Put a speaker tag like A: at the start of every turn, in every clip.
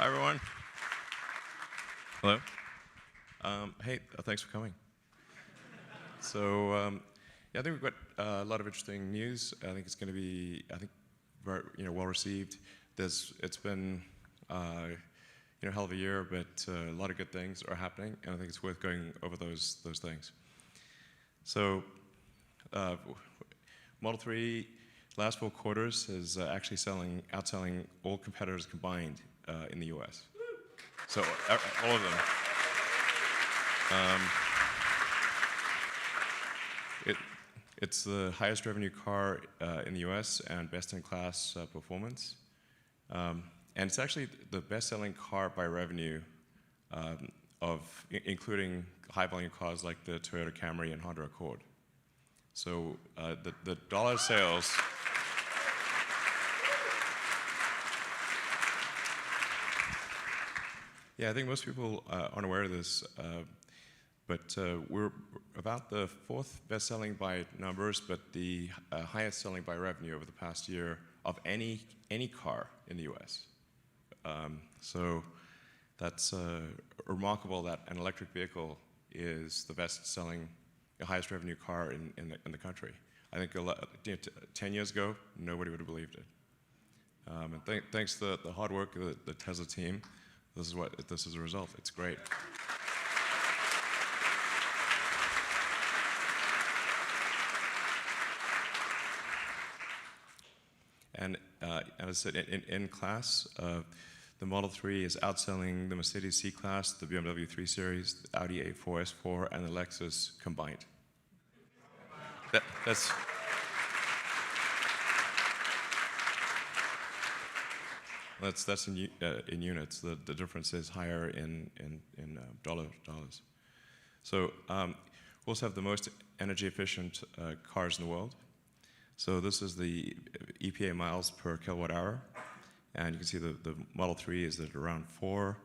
A: Hi, everyone. Hello. Hey, thanks for coming. So, yeah, I think we've got a lot of interesting news. I think it's going to be, very, well received. It's been, a hell of a year, but a lot of good things are happening, and I think it's worth going over those things. So, Model 3, last 4 quarters is actually outselling all competitors combined in the US. So all of them. It's the highest revenue car in the US and best-in-class performance. And it's actually the best-selling car by revenue including high-volume cars like the Toyota Camry and Honda Accord. So the dollar sales. Yeah, I think most people aren't aware of this, but we're about the 4th best-selling by numbers, but the highest selling by revenue over the past year of any car in the U.S. So that's remarkable that an electric vehicle is the best-selling, the highest revenue car in the country. I think 10 years ago, nobody would have believed it. And thanks to the hard work of the Tesla team, this is a result. It's great. And as I said, in class, the Model 3 is outselling the Mercedes C-Class, the BMW 3 Series, the Audi A4, S4, and the Lexus combined. That's in units. The difference is higher in dollars. So we also have the most energy efficient cars in the world. So this is the EPA miles per kilowatt hour, and you can see the Model 3 is at around 4,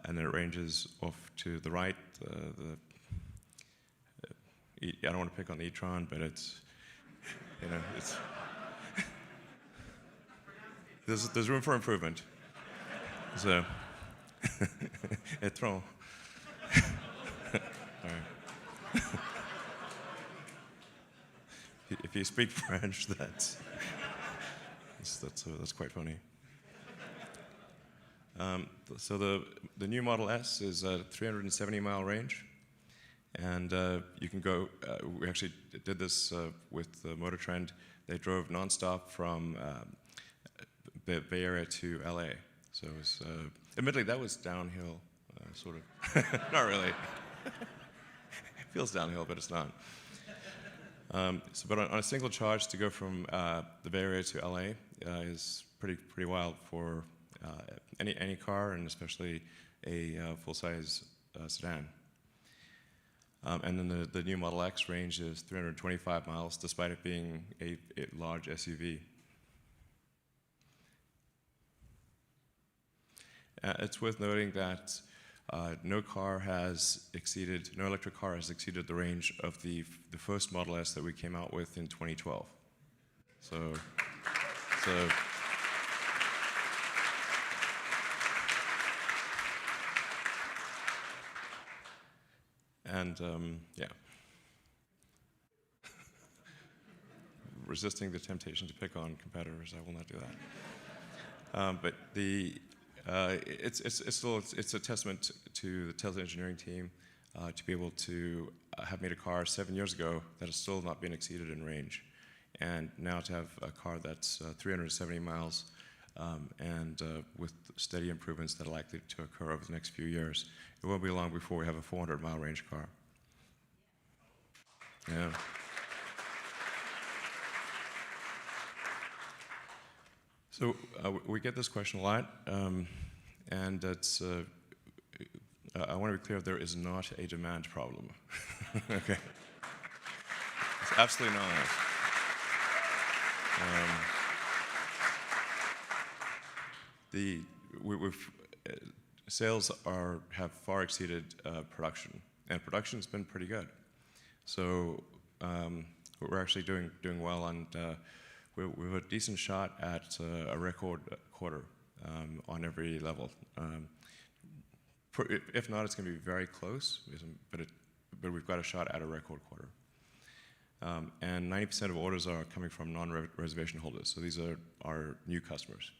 A: and then it ranges off to the right. I don't want to pick on the e-tron, but it's there's room for improvement. So, e-tron. All right. If you speak French, that's quite funny. So the new Model S is a 370-mile range, and you can go. We actually did this with Motor Trend. They drove nonstop from the Bay Area to LA. So it was, admittedly, that was downhill, sort of. Not really. It feels downhill, but it's not. But on a single charge, to go from the Bay Area to LA is pretty wild for any car, and especially a full-size sedan. And then the new Model X range is 325 miles, despite it being a large SUV. It's worth noting that no electric car has exceeded the range of the first Model S that we came out with in 2012. Yeah. Resisting the temptation to pick on competitors, I will not do that. But it's a testament to the Tesla engineering team to be able to have made a car 7 years ago that has still not been exceeded in range, and now to have a car that's 370 miles and with steady improvements that are likely to occur over the next few years. It won't be long before we have a 400-mile range car. Yeah. So we get this question a lot, and it's, I want to be clear, there is not a demand problem. Okay. It's absolutely not. Sales have far exceeded production, and production's been pretty good. So we're actually doing well, and we have a decent shot at a record quarter. on every level. If not, it's going to be very close, but we've got a shot at a record quarter. And 90% of orders are coming from non-reservation holders, so these are our new customers.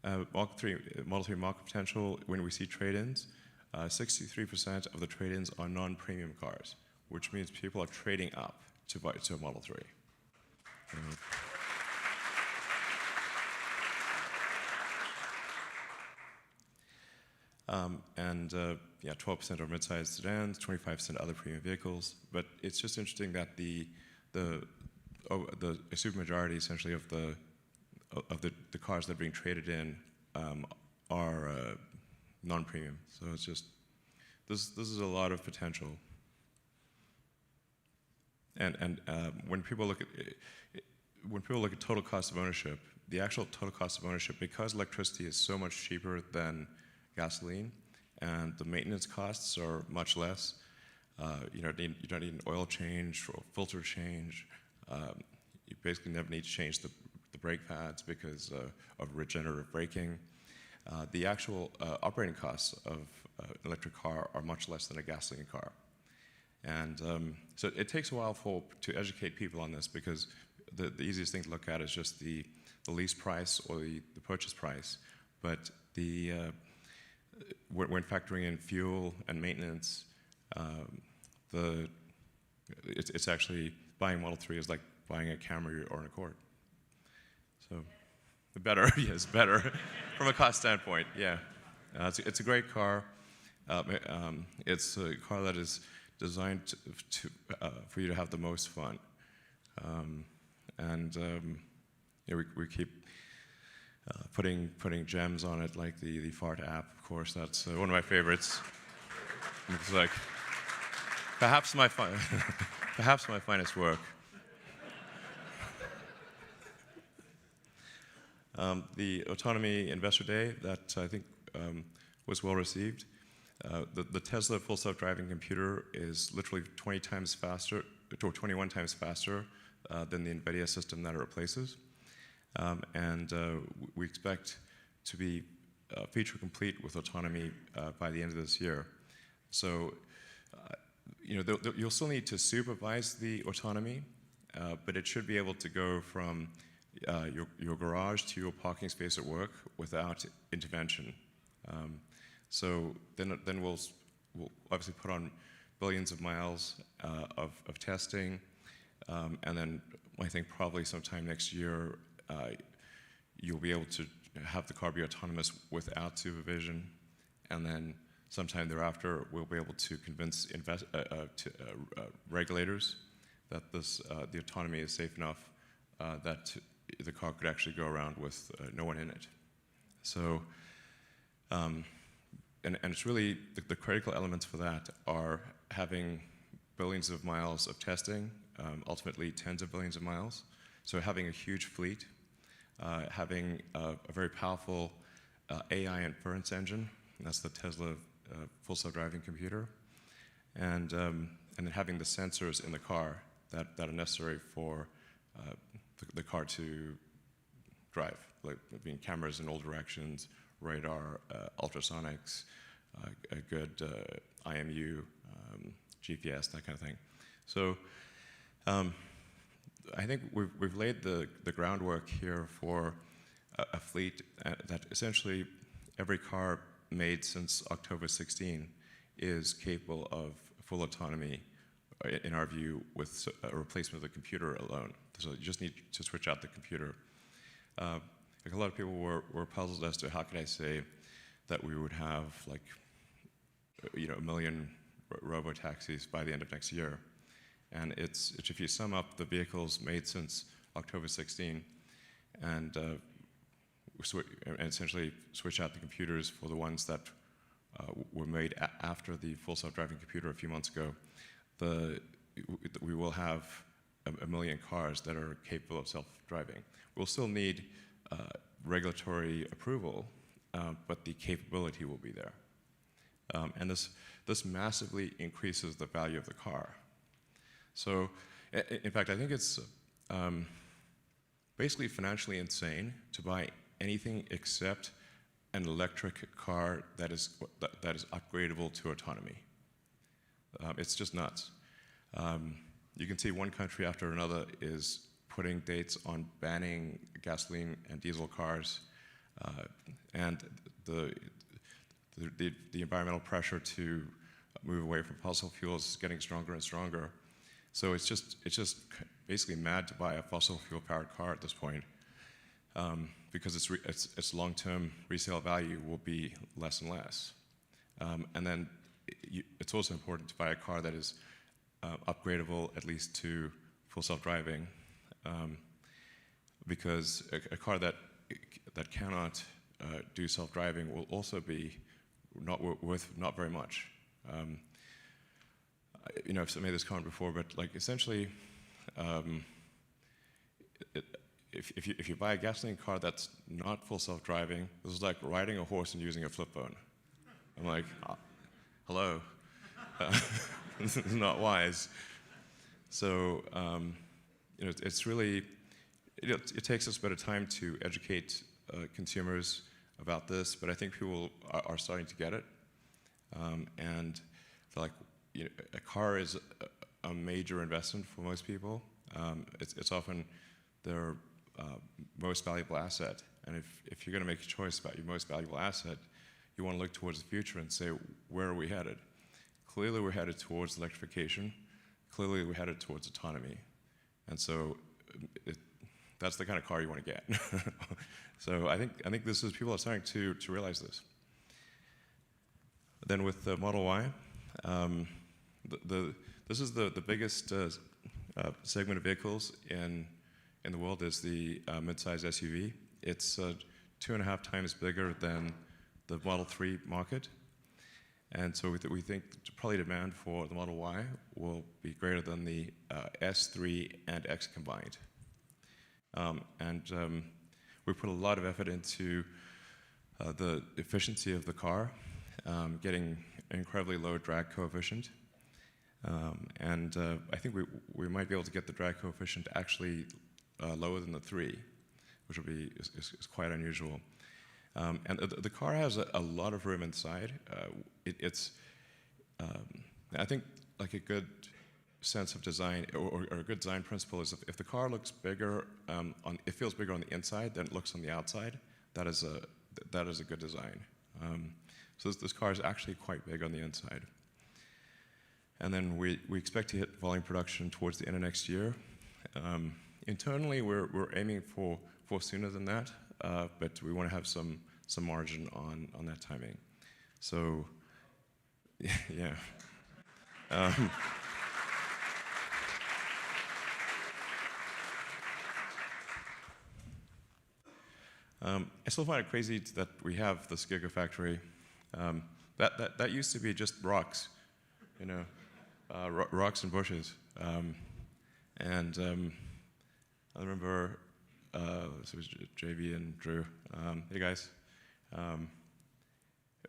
A: Model 3 market potential, when we see trade-ins, 63% of the trade-ins are non-premium cars, which means people are trading up to buy to a Model 3. Yeah, 12% are mid-sized sedans, 25% other premium vehicles. But it's just interesting that the supermajority, essentially, of the cars that are being traded in are non-premium. So it's just this is a lot of potential. And when people look at total cost of ownership, the actual total cost of ownership, because electricity is so much cheaper than gasoline, and the maintenance costs are much less. You don't need an oil change or filter change. You basically never need to change the brake pads because of regenerative braking. The actual operating costs of an electric car are much less than a gasoline car. And so it takes a while to educate people on this, because the easiest thing to look at is just the lease price or the purchase price. But when factoring in fuel and maintenance, it's actually buying Model 3 is like buying a Camry or an Accord. So better, yes, better from a cost standpoint. Yeah, it's a great car. It's a car that is designed for you to have the most fun, we keep putting gems on it, like the fart app. Of course, that's one of my favorites. It's like perhaps my finest work. The Autonomy Investor Day that I think was well received. The Tesla full self-driving computer is literally 20 times faster, or 21 times faster than the NVIDIA system that it replaces. We expect to be feature complete with autonomy by the end of this year. So, you'll still need to supervise the autonomy, but it should be able to go from your garage to your parking space at work without intervention. So then we'll obviously put on billions of miles of testing, and then I think probably sometime next year you'll be able to have the car be autonomous without supervision, and then sometime thereafter we'll be able to convince regulators that the autonomy is safe enough that the car could actually go around with no one in it. So, and it's really the critical elements for that are having billions of miles of testing, ultimately tens of billions of miles. So having a huge fleet, having a very powerful AI inference engine, and that's the Tesla full self-driving computer, and then having the sensors in the car that are necessary for the car to drive, like being cameras in all directions, radar, ultrasonics, a good IMU, GPS, that kind of thing. So I think we've laid the groundwork here for a fleet that essentially every car made since October 16 is capable of full autonomy, in our view, with a replacement of the computer alone. So you just need to switch out the computer. Like a lot of people were puzzled as to how could I say that we would have like 1 million robo-taxis by the end of next year. And it's if you sum up the vehicles made since October 16 and essentially switch out the computers for the ones that were made after the full self-driving computer a few months ago, we will have 1 million cars that are capable of self-driving. We'll still need regulatory approval, but the capability will be there. And this massively increases the value of the car. So, in fact, I think it's basically financially insane to buy anything except an electric car that is upgradable to autonomy. It's just nuts. You can see one country after another is putting dates on banning gasoline and diesel cars, and the environmental pressure to move away from fossil fuels is getting stronger and stronger. So it's just basically mad to buy a fossil fuel powered car at this point, because its long-term resale value will be less and less. And then it's also important to buy a car that is upgradable at least to full self-driving, because a car that cannot do self-driving will also be worth not very much. You know, I've made this comment before, but like essentially, if you buy a gasoline car that's not full self-driving, this is like riding a horse and using a flip phone. I'm like, hello, this is not wise. So you know, it's really, it takes us a bit of time to educate consumers about this, but I think people are starting to get it, and like, you know, a car is a major investment for most people. It's often their most valuable asset, and if you're going to make a choice about your most valuable asset, you want to look towards the future and say, where are we headed? Clearly we're headed towards electrification. Clearly we're headed towards autonomy. And so that's the kind of car you want to get. So I think this is, people are starting to realize this. Then with the Model Y, this is the biggest segment of vehicles in the world is the mid-size SUV. It's 2.5 times bigger than the Model 3 market. And so we think probably demand for the Model Y will be greater than the S3 and X combined. We put a lot of effort into the efficiency of the car, getting an incredibly low drag coefficient. I think we might be able to get the drag coefficient actually lower than the 3, which will be is quite unusual. And the car has a lot of room inside. It's I think like a good sense of design or a good design principle is if the car looks bigger it feels bigger on the inside than it looks on the outside. That is a good design. So this car is actually quite big on the inside. And then we expect to hit volume production towards the end of next year. Internally, we're aiming for sooner than that, but we want to have some margin on that timing. So, yeah. I still find it crazy that we have this Gigafactory. That used to be just rocks, you know, rocks and bushes. I remember it was JV and Drew. Hey guys,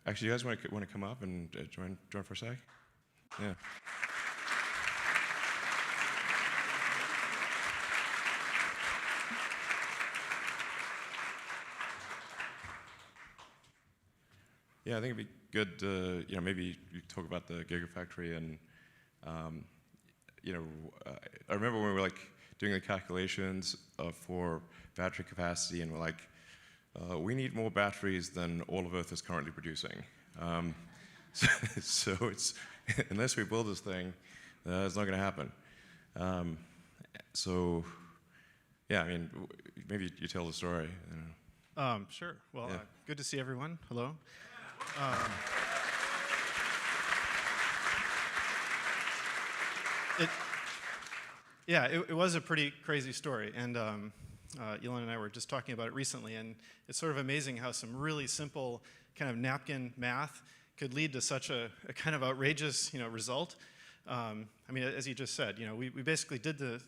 A: actually, you guys want to come up and join for a sec? Yeah. Yeah, I think it'd be good. You know, maybe you talk about the Gigafactory and you know, I remember when we were like doing the calculations for battery capacity, and we're like, we need more batteries than all of Earth is currently producing. So it's unless we build this thing, it's not going to happen. So yeah, I mean, maybe you tell the story. You know.
B: Sure. Well, yeah. Good to see everyone. Hello. It was a pretty crazy story, and Elon and I were just talking about it recently, and it's sort of amazing how some really simple kind of napkin math could lead to such a kind of outrageous, you know, result. I mean, as you just said, you know, we basically did the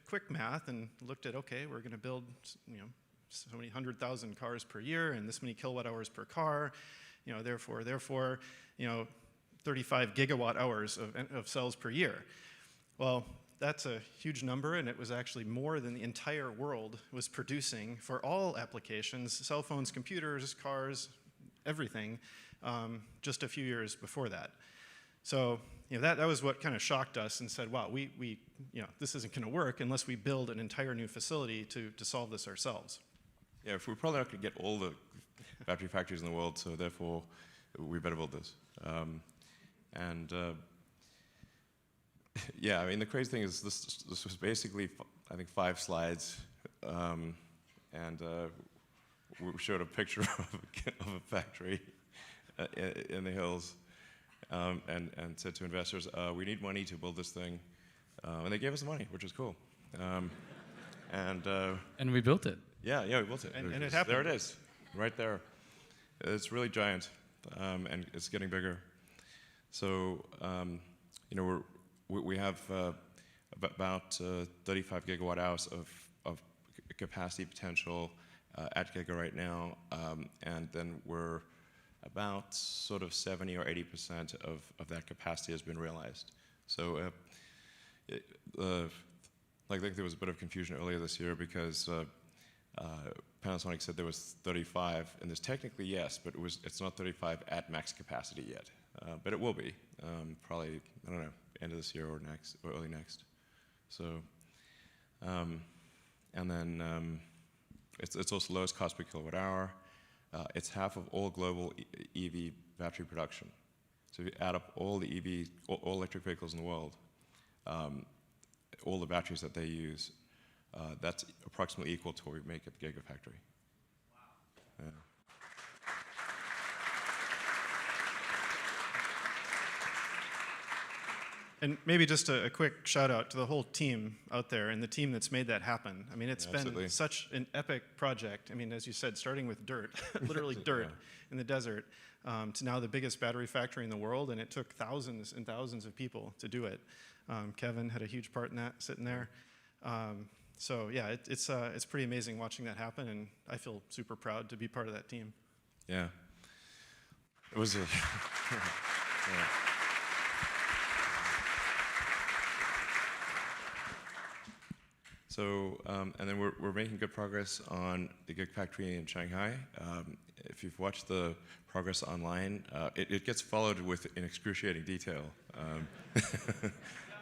B: quick math and looked at, okay, we're going to build, you know, so many 100,000 cars per year and this many kilowatt hours per car, you know, therefore, you know, 35 gigawatt hours of cells per year. Well, that's a huge number, and it was actually more than the entire world was producing for all applications, cell phones, computers, cars, everything, just a few years before that. So that was what kind of shocked us and said, wow, this isn't going to work unless we build an entire new facility to solve this ourselves.
A: Yeah, if we're probably not going to get all the battery factories in the world, so therefore we better build this. Yeah, I mean, the crazy thing is this was basically, I think, 5 slides, and we showed a picture of a factory in the hills, and said to investors, we need money to build this thing, and they gave us the money, which was cool.
C: And we built it.
A: Yeah, we built it.
B: And it happened.
A: There it is, right there. It's really giant, and it's getting bigger. So, we have about 35 gigawatt hours of capacity potential at Giga right now, and then we're about sort of 70 or 80% of that capacity has been realized. So, I think there was a bit of confusion earlier this year because Panasonic said there was 35, and there's technically yes, but it's not 35 at max capacity yet. But it will be, probably, I don't know, end of this year or next, or early next. So, and then it's also lowest cost per kilowatt hour. It's half of all global EV battery production. So if you add up all the all electric vehicles in the world, all the batteries that they use, that's approximately equal to what we make at the GIGAFACTOry. Wow. Yeah.
B: And maybe just a quick shout out to the whole team out there and the team that's made that happen. I mean, it's been such an epic project. I mean, as you said, starting with dirt, literally dirt in the desert, to now the biggest battery factory in the world, and it took thousands and thousands of people to do it. Kevin had a huge part in that, sitting there. So yeah, it's pretty amazing watching that happen, and I feel super proud to be part of that team.
A: Yeah. It was a... yeah. So, and then we're making good progress on the GIGAFACTOry in Shanghai. If you've watched the progress online, it gets followed with in excruciating detail.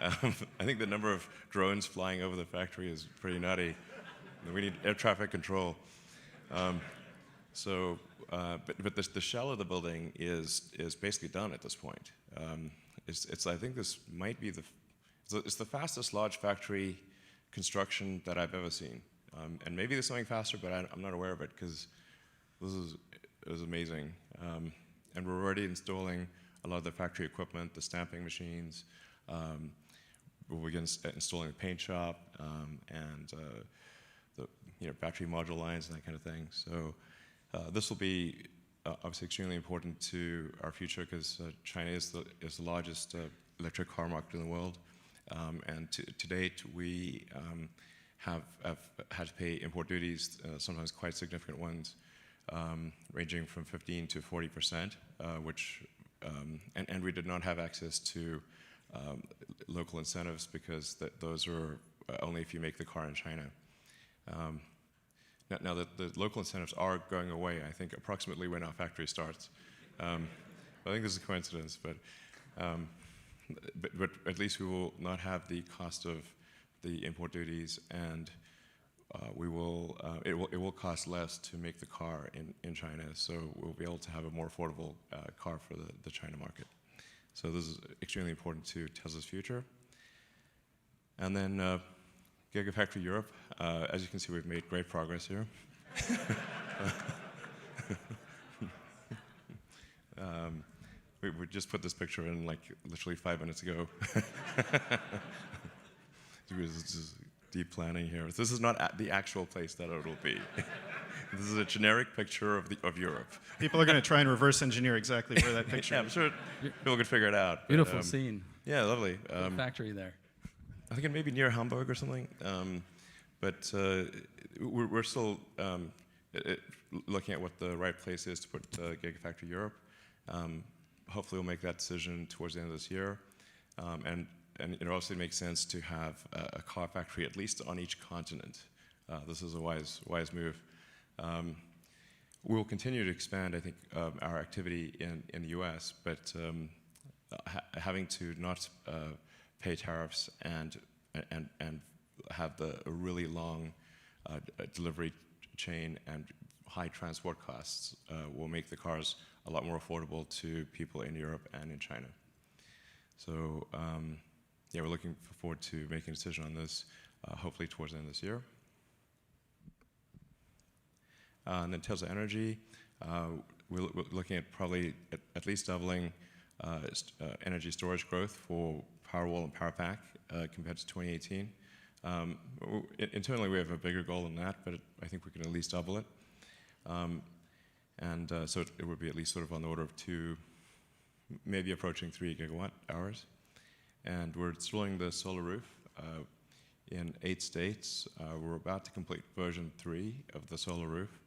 A: I think the number of drones flying over the factory is pretty nutty. We need air traffic control. But the shell of the building is basically done at this point. I think this might be it's the fastest large factory construction that I've ever seen. And maybe there's something faster, but I'm not aware of it because it was amazing. And we're already installing a lot of the factory equipment, the stamping machines. We'll begin installing the paint shop and the battery module lines and that kind of thing. So this will be obviously extremely important to our future because China is the largest electric car market in the world. And to date, we have had to pay import duties, sometimes quite significant ones, ranging from 15 to 40%, and we did not have access to local incentives because those are only if you make the car in China. Now the local incentives are going away, I think, approximately when our factory starts. I think this is a coincidence, but at least we will not have the cost of the import duties, and it will cost less to make the car in China, so we'll be able to have a more affordable car for the China market. So this is extremely important to Tesla's future. And then GIGAFACTOry Europe, as you can see, we've made great progress here. We just put this picture in like literally 5 minutes ago. This is deep planning here. This is not the actual place that it will be. This is a generic picture of Europe.
B: People are going to try and reverse engineer exactly where that picture is.
A: I'm sure people could figure it out.
C: Beautiful scene.
A: Yeah, lovely.
C: Factory there.
A: I think it may be near Hamburg or something. But we're still looking at what the right place is to put GIGAFACTOry Europe. Hopefully we'll make that decision towards the end of this year. And and it obviously makes sense to have a car factory at least on each continent. This is a wise move. We'll continue to expand, I think, our activity in the US, but having to not pay tariffs and have a really long delivery chain and high transport costs will make the cars a lot more affordable to people in Europe and in China. So yeah, we're looking forward to making a decision on this, hopefully towards the end of this year. And then Tesla Energy, we're looking at probably at least doubling energy storage growth for Powerwall and Powerpack compared to 2018. Internally, we have a bigger goal than that, but I think we can at least double it. So it would be at least sort of on the order of 2, maybe approaching 3 gigawatt hours. And we're installing the solar roof in 8 states. We're about to complete version 3 of the solar roof.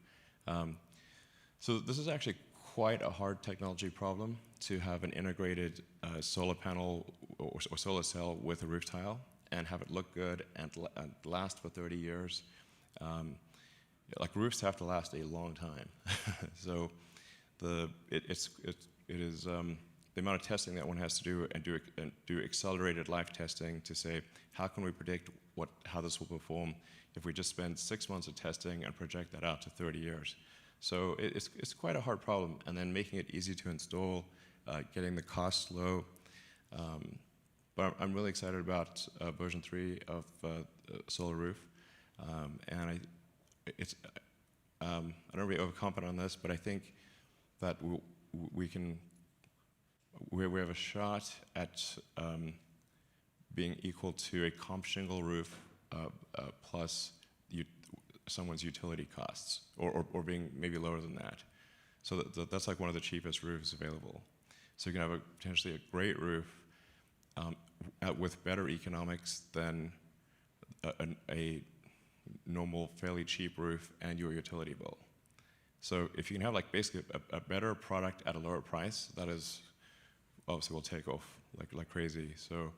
A: So this is actually quite a hard technology problem to have an integrated solar panel or solar cell with a roof tile and have it look good and last for 30 years. Like roofs have to last a long time. So it is the amount of testing that one has to do and do accelerated life testing to say how can we predict how this will perform if we just spend 6 months of testing and project that out to 30 years. So it's quite a hard problem, and then making it easy to install, getting the costs low. But I'm really excited about version 3 of Solar Roof, and I don't really overconfident on this, but I think that we have a shot at being equal to a comp shingle roof plus someone's utility costs, or being maybe lower than that. So that's like one of the cheapest roofs available. So you can have potentially a great roof with better economics than a normal, fairly cheap roof and your utility bill. So if you can have like basically a better product at a lower price, that is obviously will take off like crazy. So.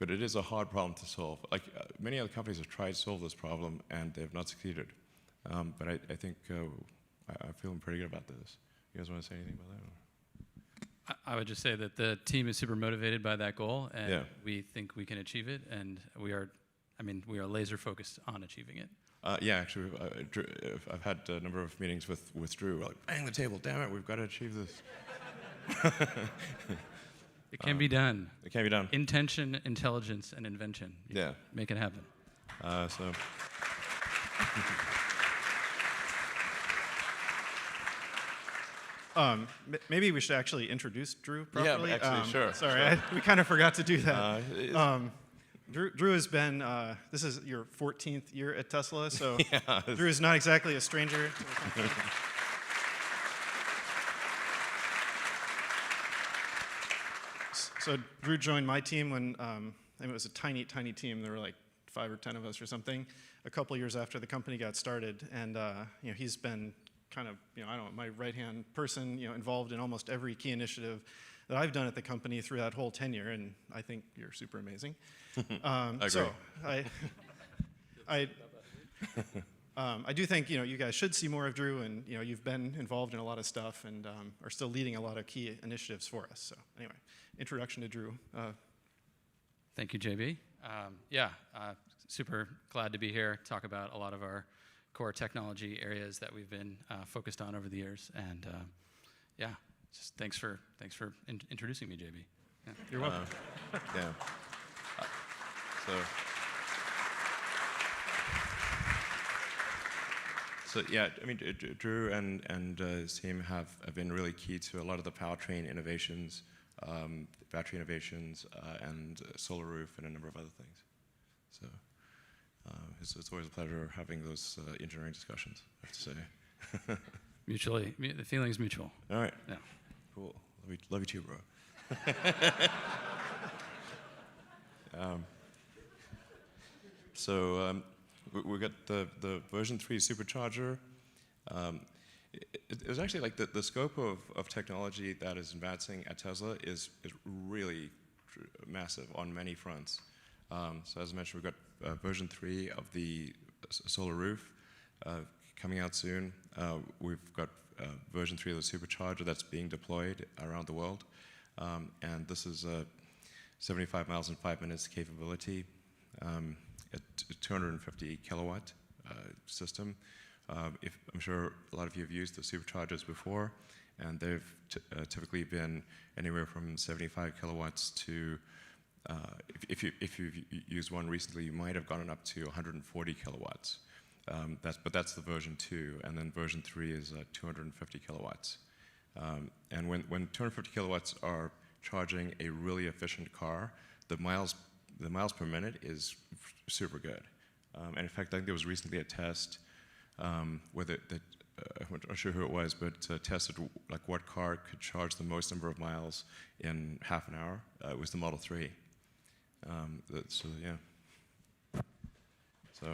A: But it is a hard problem to solve. Like many other companies have tried to solve this problem and they have not succeeded. But I think I'm feeling pretty good about this. You guys want to say anything about that?
C: I would just say that the team is super motivated by that goal, and
A: yeah.
C: we think we can achieve it, and we are laser focused on achieving it.
A: Yeah, actually, I've had a number of meetings with Drew. We're like, bang the table, damn it, we've got to achieve this.
C: It can be done.
A: It can be done.
C: Intention, intelligence, and invention.
A: Yeah.
C: Make it happen.
B: Maybe we should actually introduce Drew properly.
A: Yeah, actually, sure.
B: Sorry,
A: sure.
B: we kind of forgot to do that. Drew has been, this is your 14th year at Tesla, so yeah, Drew is not exactly a stranger to the company. So Drew joined my team when it was a tiny team. There were like 5 or 10 of us or something. A couple years after the company got started, and he's been kind of my right-hand person, involved in almost every key initiative that I've done at the company through that whole tenure. And I think you're super amazing.
A: I agree.
B: So I do think you guys should see more of Drew, and you've been involved in a lot of stuff and are still leading a lot of key initiatives for us. So anyway, introduction to Drew.
C: Thank you, JB. Super glad to be here, talk about a lot of our core technology areas that we've been focused on over the years, and just thanks for introducing me, JB. Yeah.
B: You're welcome.
A: Yeah. So yeah, I mean, Drew and his team have been really key to a lot of the powertrain innovations, battery innovations, and solar roof, and a number of other things. So it's always a pleasure having those engineering discussions, I have to say.
C: Mutually, the feeling's mutual.
A: All right.
C: Yeah.
A: Cool. Love you too, bro. We got the version 3 supercharger. It was actually like the scope of technology that is advancing at Tesla is really massive on many fronts. So as I mentioned, we've got version 3 of the solar roof coming out soon. We've got version 3 of the supercharger that's being deployed around the world. And this is a 75 miles in 5 minutes capability, at 250 kilowatt system. I'm sure a lot of you have used the superchargers before, and they've typically been anywhere from 75 kilowatts to, if you've used one recently, you might have gone up to 140 kilowatts. But that's the version 2, and then version 3 is 250 kilowatts. And when 250 kilowatts are charging a really efficient car, the miles per minute is super good. And in fact, I think there was recently a test where I'm not sure who it was, but tested like what car could charge the most number of miles in half an hour. It was the Model 3. So yeah. So.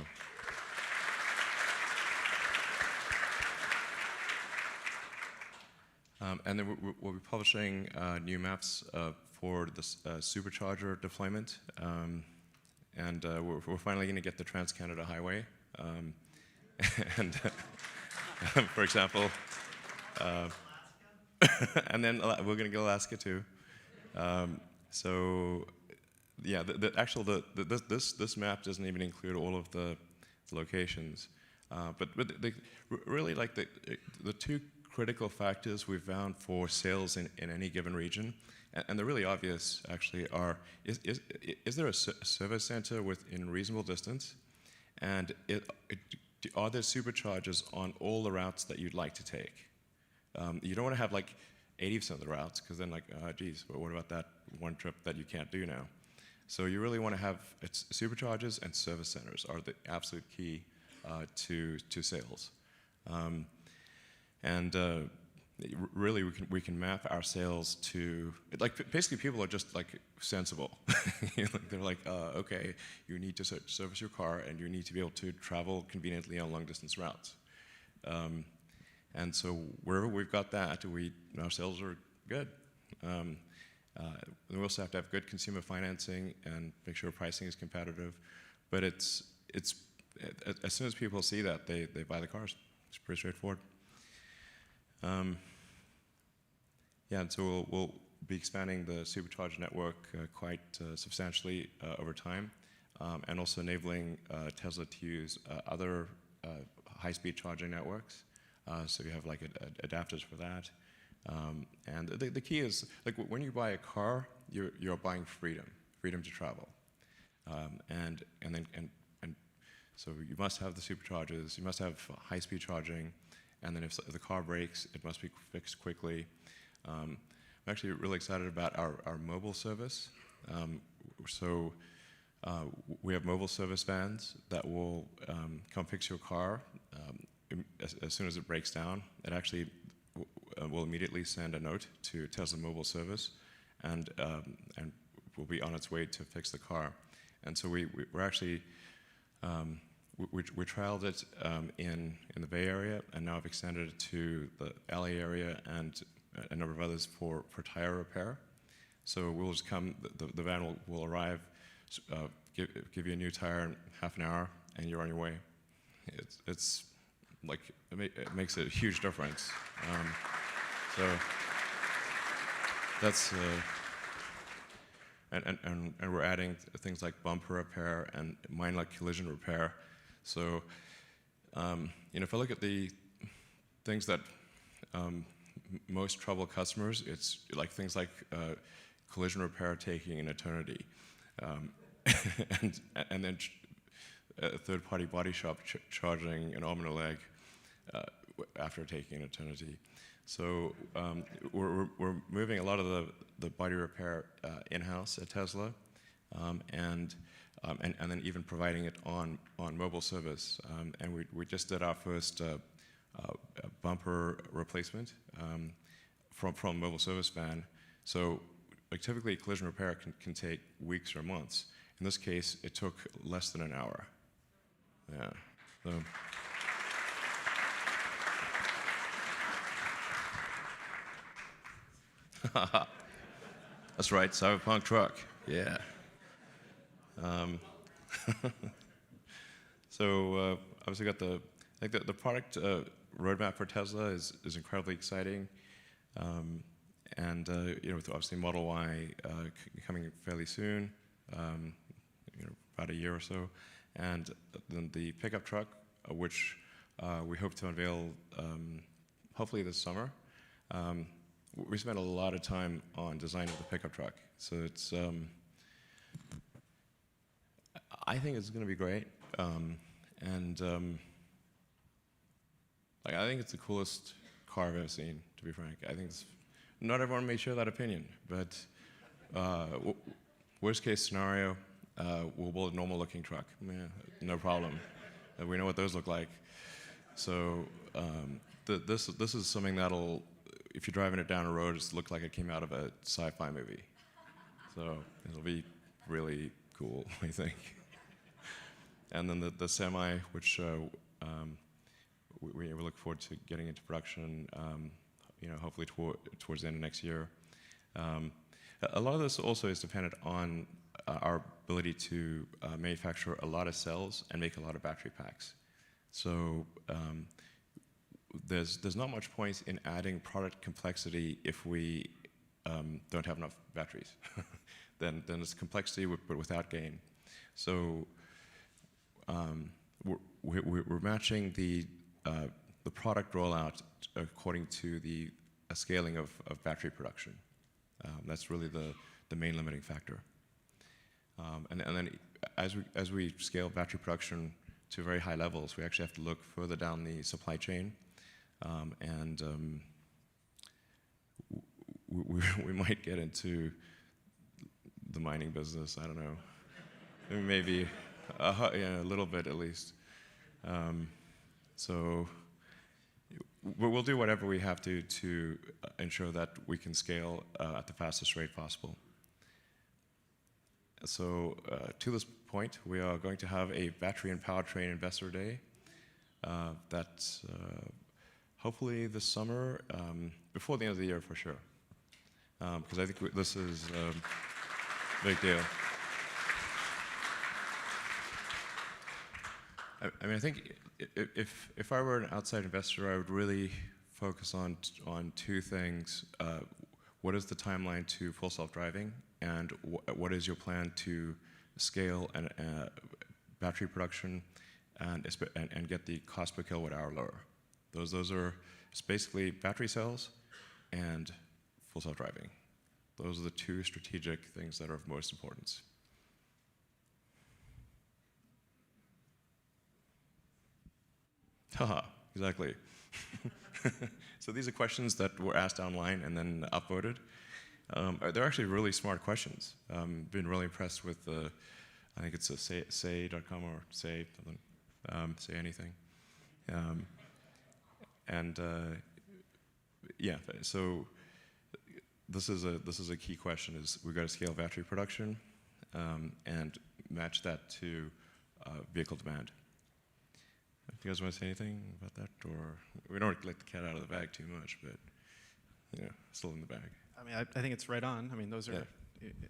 A: And then we'll be publishing new maps for this supercharger deployment. And we're finally going to get the Trans-Canada Highway. And for example, and then we're going to get Alaska too. So yeah, this map doesn't even include all of the locations. But really, like the two critical factors we've found for sales in any given region, and they're really obvious actually, are is there a service center within reasonable distance, and are there superchargers on all the routes that you'd like to take? You don't want to have like 80% of the routes, because then like, geez, well, what about that one trip that you can't do now? So you really want to have superchargers, and service centers are the absolute key to sales. And really, we can map our sales to, like, basically people are just like sensible. They're like, okay, you need to service your car, and you need to be able to travel conveniently on long distance routes. And so wherever we've got that, our sales are good. We also have to have good consumer financing and make sure pricing is competitive. But it's as soon as people see that, they buy the cars. It's pretty straightforward. Yeah, and so we'll be expanding the supercharger network quite substantially over time, and also enabling Tesla to use other high-speed charging networks. So you have like adapters for that. And the key is, like, when you buy a car, you're buying freedom to travel, and so you must have the superchargers, you must have high-speed charging. And then if the car breaks, it must be fixed quickly. I'm actually really excited about our mobile service. So we have mobile service vans that will come fix your car as soon as it breaks down. It actually will immediately send a note to Tesla Mobile Service, and will be on its way to fix the car. And so we're actually we trialed it in the Bay Area, and now have extended it to the LA area and a number of others for tire repair. So we'll just come, the van will arrive, give you a new tire in half an hour, and you're on your way. It's like, it makes a huge difference. So that's, and we're adding things like bumper repair and minor collision repair. So, if I look at the things that most trouble customers, it's like things like collision repair taking an eternity, and then a third-party body shop charging an arm and a leg after taking an eternity. So we're moving a lot of the body repair in-house at Tesla, and then even providing it on mobile service. And we just did our first bumper replacement from mobile service van. So like typically collision repair can take weeks or months. In this case, it took less than an hour. Yeah. So. That's right, Cyberpunk truck. Yeah. So obviously got I think the product roadmap for Tesla is incredibly exciting. And with obviously Model Y coming fairly soon, about a year or so, and then the pickup truck, which we hope to unveil hopefully this summer. We spent a lot of time on designing the pickup truck, so it's. I think it's going to be great, I think it's the coolest car I've ever seen. To be frank, I think not everyone may share that opinion, but worst case scenario, we'll build a normal looking truck. No problem. We know what those look like. So this is something that'll, if you're driving it down a road, just look like it came out of a sci-fi movie. So it'll be really cool, I think. And then the Semi, which we look forward to getting into production, hopefully towards the end of next year. A lot of this also is dependent on our ability to manufacture a lot of cells and make a lot of battery packs. So there's not much point in adding product complexity if we don't have enough batteries. then it's complexity but without gain. So we're matching the product rollout according to the scaling of battery production. That's really the main limiting factor. And then as we scale battery production to very high levels, we actually have to look further down the supply chain, we might get into the mining business. I don't know, maybe a little bit at least. So we'll do whatever we have to ensure that we can scale at the fastest rate possible. So to this point, we are going to have a battery and powertrain investor day that hopefully this summer, before the end of the year for sure, because I think this is a big deal. I mean, I think if I were an outside investor, I would really focus on two things. What is the timeline to full self-driving, and what is your plan to scale battery production and get the cost per kilowatt hour lower? Those are basically battery cells and full self-driving. Those are the two strategic things that are of most importance. Haha, exactly. So these are questions that were asked online and then upvoted. They're actually really smart questions. Been really impressed with I think it's a say.com or say something, say anything. Yeah, so this is a key question: is we've got to scale battery production and match that to vehicle demand. Do you guys want to say anything about that, or we don't let the cat out of the bag too much, but still in the bag.
B: I mean, I think it's right on. I mean, those are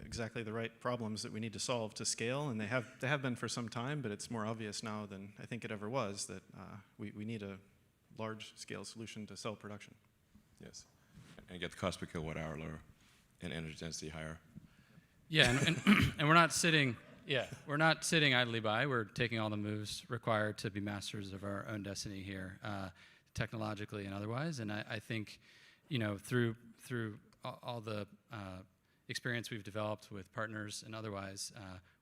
B: exactly the right problems that we need to solve to scale, and they have been for some time, but it's more obvious now than I think it ever was that we need a large-scale solution to cell production.
A: Yes, and get the cost per kilowatt hour lower and energy density higher.
C: Yeah, and we're not sitting. Yeah, we're not sitting idly by. We're taking all the moves required to be masters of our own destiny here, technologically and otherwise. And I think, through all the experience we've developed with partners and otherwise,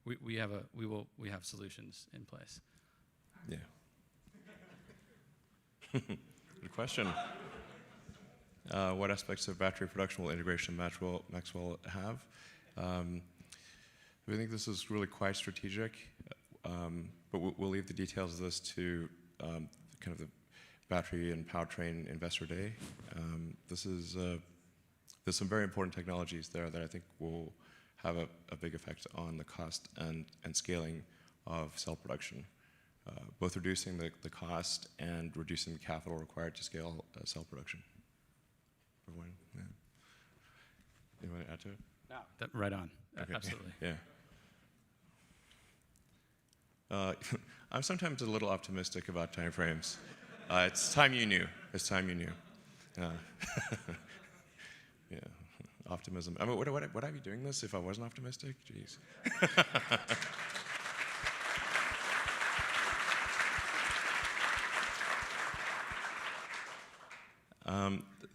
C: we have solutions in place.
A: Yeah. Good question. What aspects of battery production will integration Maxwell have? We think this is really quite strategic, but we'll leave the details of this to kind of the battery and powertrain investor day. There's some very important technologies there that I think will have a big effect on the cost and scaling of cell production, both reducing the cost and reducing the capital required to scale cell production. Everyone, yeah. You want to add to it?
C: No, right on.
A: Okay.
C: Absolutely.
A: Yeah. I'm sometimes a little optimistic about timeframes. It's time you knew. It's time you knew. Yeah, optimism. I mean, would I be doing this if I wasn't optimistic? Jeez.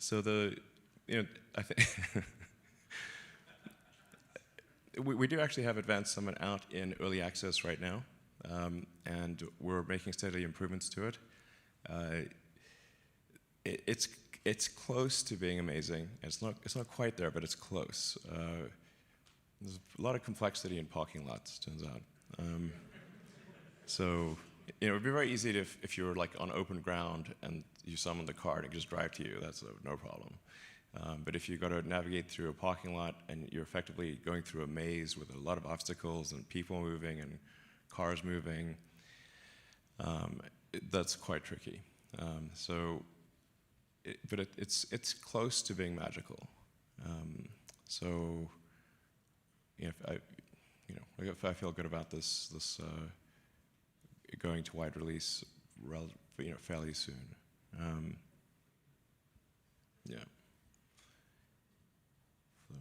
A: So I think we do actually have Advanced Summit out in early access right now, and we're making steady improvements to it. It's close to being amazing. It's not quite there, but it's close. There's a lot of complexity in parking lots, turns out. So it would be very easy if you were like on open ground and you summon the car and it just drive to you. That's no problem. But if you've got to navigate through a parking lot and you're effectively going through a maze with a lot of obstacles and people moving and cars moving, that's quite tricky. But it's close to being magical. So if I feel good about this going to wide release, fairly soon. Yeah. So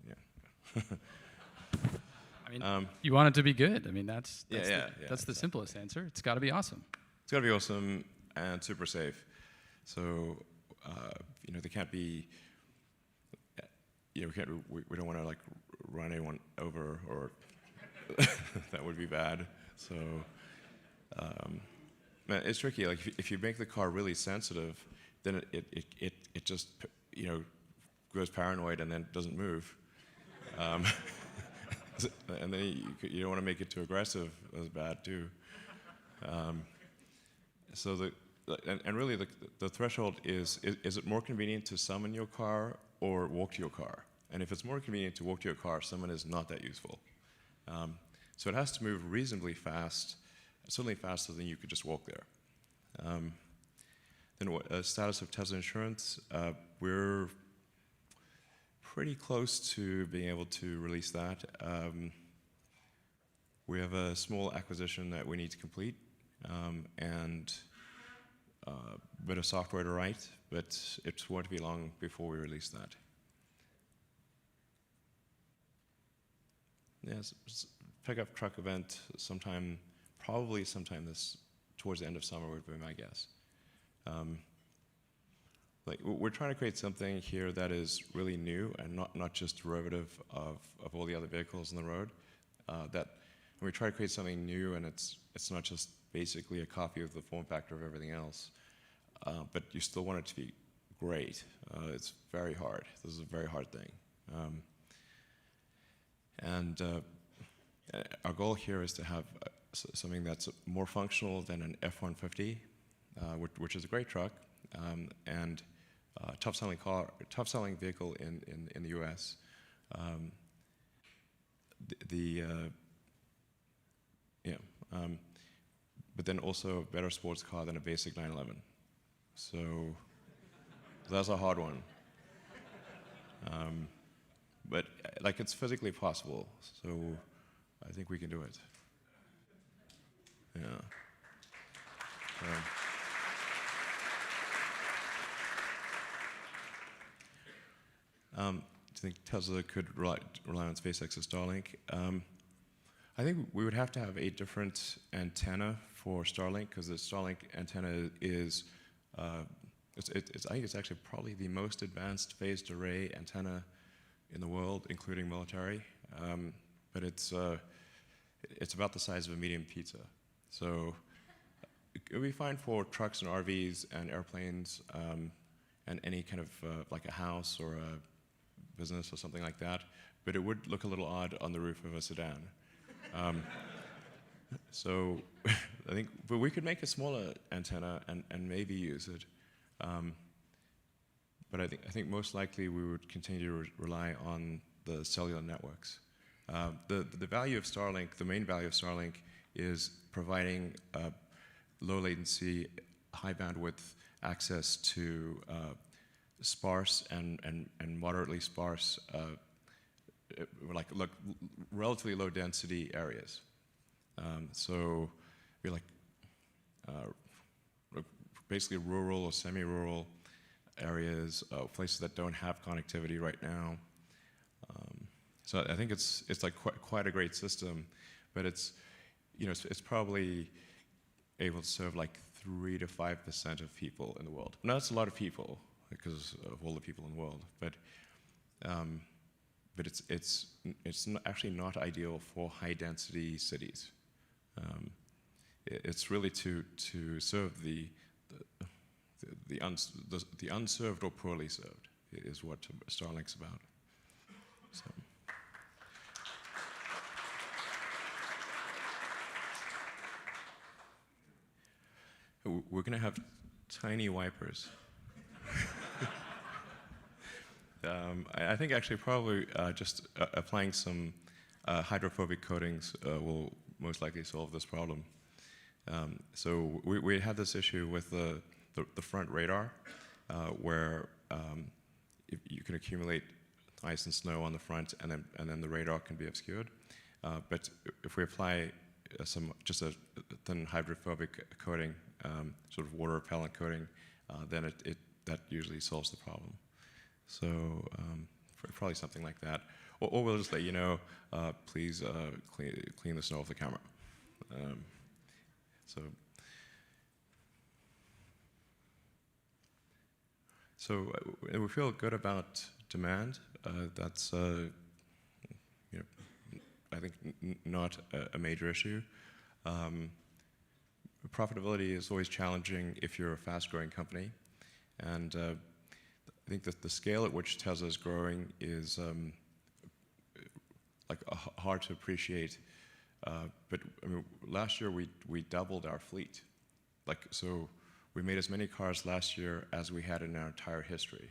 A: yeah.
C: I mean, you want it to be good. I mean, that's the
A: exactly.
C: simplest answer. It's got to be awesome.
A: It's got to be awesome and super safe. So they can't be. We don't want to like run anyone over, or that would be bad. So it's tricky. Like if you make the car really sensitive, then it just goes paranoid and then doesn't move. And then you don't want to make it too aggressive. That's bad too. So really the threshold is it more convenient to summon your car or walk to your car? And if it's more convenient to walk to your car, summon is not that useful. So it has to move reasonably fast, certainly faster than you could just walk there. Then status of Tesla insurance, we're pretty close to being able to release that. We have a small acquisition that we need to complete, and a bit of software to write, but it won't be long before we release that. Yes, pickup truck event probably sometime towards the end of summer would be my guess. We're trying to create something here that is really new and not just derivative of all the other vehicles on the road. That when we try to create something new, and it's not just basically a copy of the form factor of everything else, but you still want it to be great. It's very hard. This is a very hard thing. And our goal here is to have something that's more functional than an F-150, which is a great truck, and top-selling vehicle in the U.S. But then also a better sports car than a basic 911. So that's a hard one. But it's physically possible, so I think we can do it. Yeah. Do you think Tesla could rely on SpaceX's Starlink? I think we would have to have a different antenna for Starlink, because the Starlink antenna is, I think it's actually probably the most advanced phased array antenna in the world, including military. But it's about the size of a medium pizza. So it would be fine for trucks and RVs and airplanes, and any kind of like a house or a business or something like that. But it would look a little odd on the roof of a sedan. So I think, but we could make a smaller antenna and maybe use it. But I think most likely we would continue to rely on the cellular networks. The value of Starlink, the main value of Starlink, is providing low latency, high bandwidth access to sparse and moderately sparse like relatively low density areas. So be like basically rural or semi-rural areas, places that don't have connectivity right now. So I think it's like quite a great system, but it's probably able to serve like 3 to 5% of people in the world. Now that's a lot of people because of all the people in the world, but it's actually not ideal for high density cities. It's really to serve the unserved or poorly served is what Starlink's about. So. We're going to have tiny wipers. I think actually probably just applying some hydrophobic coatings will most likely solve this problem. So we had this issue with the front radar where you can accumulate ice and snow on the front and then the radar can be obscured. But if we apply just a thin hydrophobic coating, sort of water repellent coating, then that usually solves the problem. So probably something like that. Or we'll just let you know, please clean the snow off the camera. So we feel good about demand. That's I think not a major issue. Profitability is always challenging if you're a fast-growing company, and I think that the scale at which Tesla is growing is like hard to appreciate. But I mean, last year we doubled our fleet. So we made as many cars last year as we had in our entire history,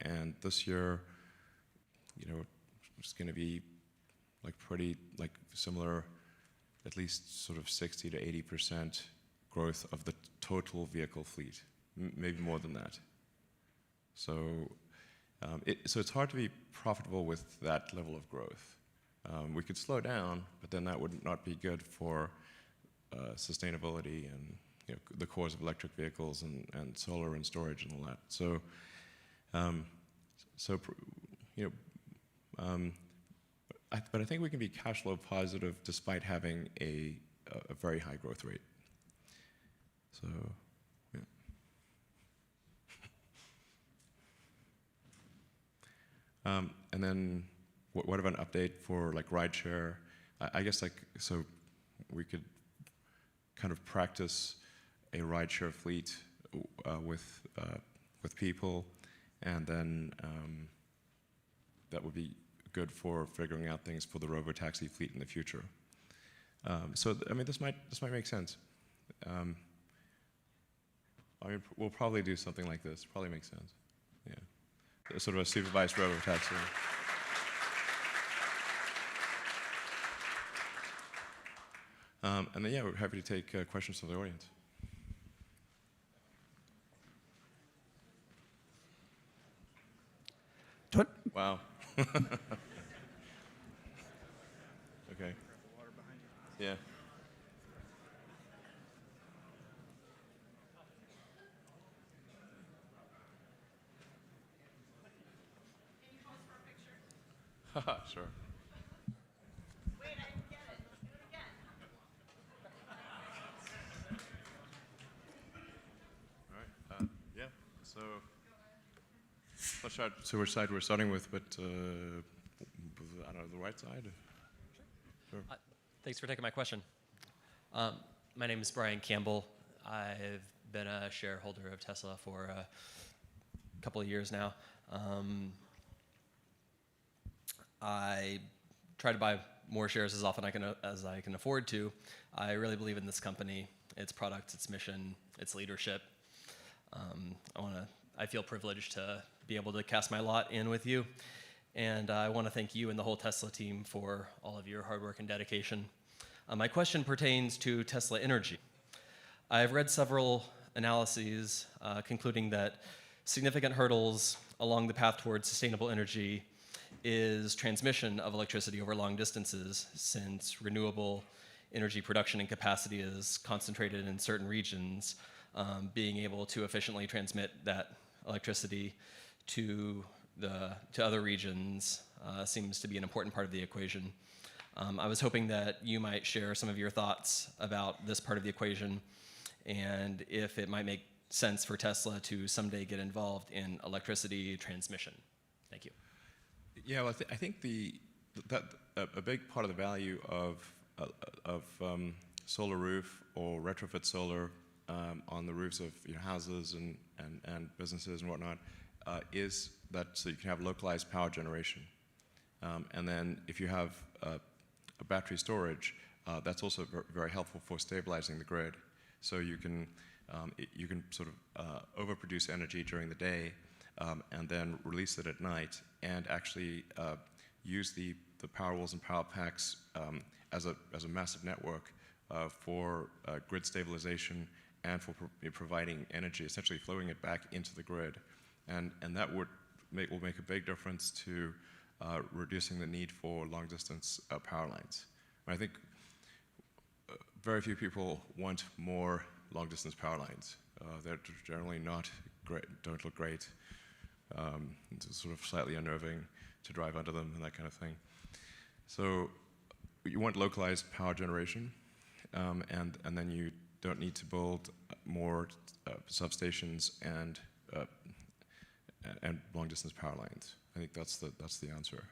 A: and this year, it's going to be pretty similar. At least sort of 60 to 80% growth of the total vehicle fleet, maybe more than that. So, so it's hard to be profitable with that level of growth. We could slow down, but then that would not be good for sustainability and the cause of electric vehicles and solar and storage and all that. So, but I think we can be cash flow positive despite having a very high growth rate. So, yeah. And then, what about an update for rideshare? I guess so we could kind of practice a rideshare fleet with people, and then that would be good for figuring out things for the robotaxi fleet in the future. So I mean, this might make sense. I mean, we'll probably do something like this. Probably makes sense. Yeah, sort of a supervised robotaxi. And then we're happy to take questions from the audience. Wow. Okay. Yeah. Haha, sure.
D: Wait, I didn't get it. Do it again.
A: All right. Yeah. So, let's start. So which side we're starting with, but I don't know, the right side. Sure.
E: Thanks for taking my question. My name is Brian Campbell. I've been a shareholder of Tesla for a couple of years now. I try to buy more shares as often as I can afford to. I really believe in this company, its product, its mission, its leadership. I feel privileged to be able to cast my lot in with you. And I want to thank you and the whole Tesla team for all of your hard work and dedication. My question pertains to Tesla Energy. I've read several analyses concluding that significant hurdles along the path towards sustainable energy is transmission of electricity over long distances, since renewable energy production and capacity is concentrated in certain regions. Being able to efficiently transmit that electricity to other regions seems to be an important part of the equation. I was hoping that you might share some of your thoughts about this part of the equation, and if it might make sense for Tesla to someday get involved in electricity transmission. Thank you.
A: Yeah, well, I think a big part of the value of solar roof or retrofit solar on the roofs of houses and businesses and whatnot is that so you can have localized power generation. And then if you have a battery storage, that's also very helpful for stabilizing the grid. So you can sort of overproduce energy during the day and then release it at night, and actually use the Powerwalls and power packs as a massive network for grid stabilization and for providing energy, essentially flowing it back into the grid, and that will make a big difference to reducing the need for long-distance power lines. And I think very few people want more long-distance power lines. They're generally not great, don't look great. It's sort of slightly unnerving to drive under them and that kind of thing. So you want localized power generation, and then you don't need to build more substations and long-distance power lines. I think that's the answer.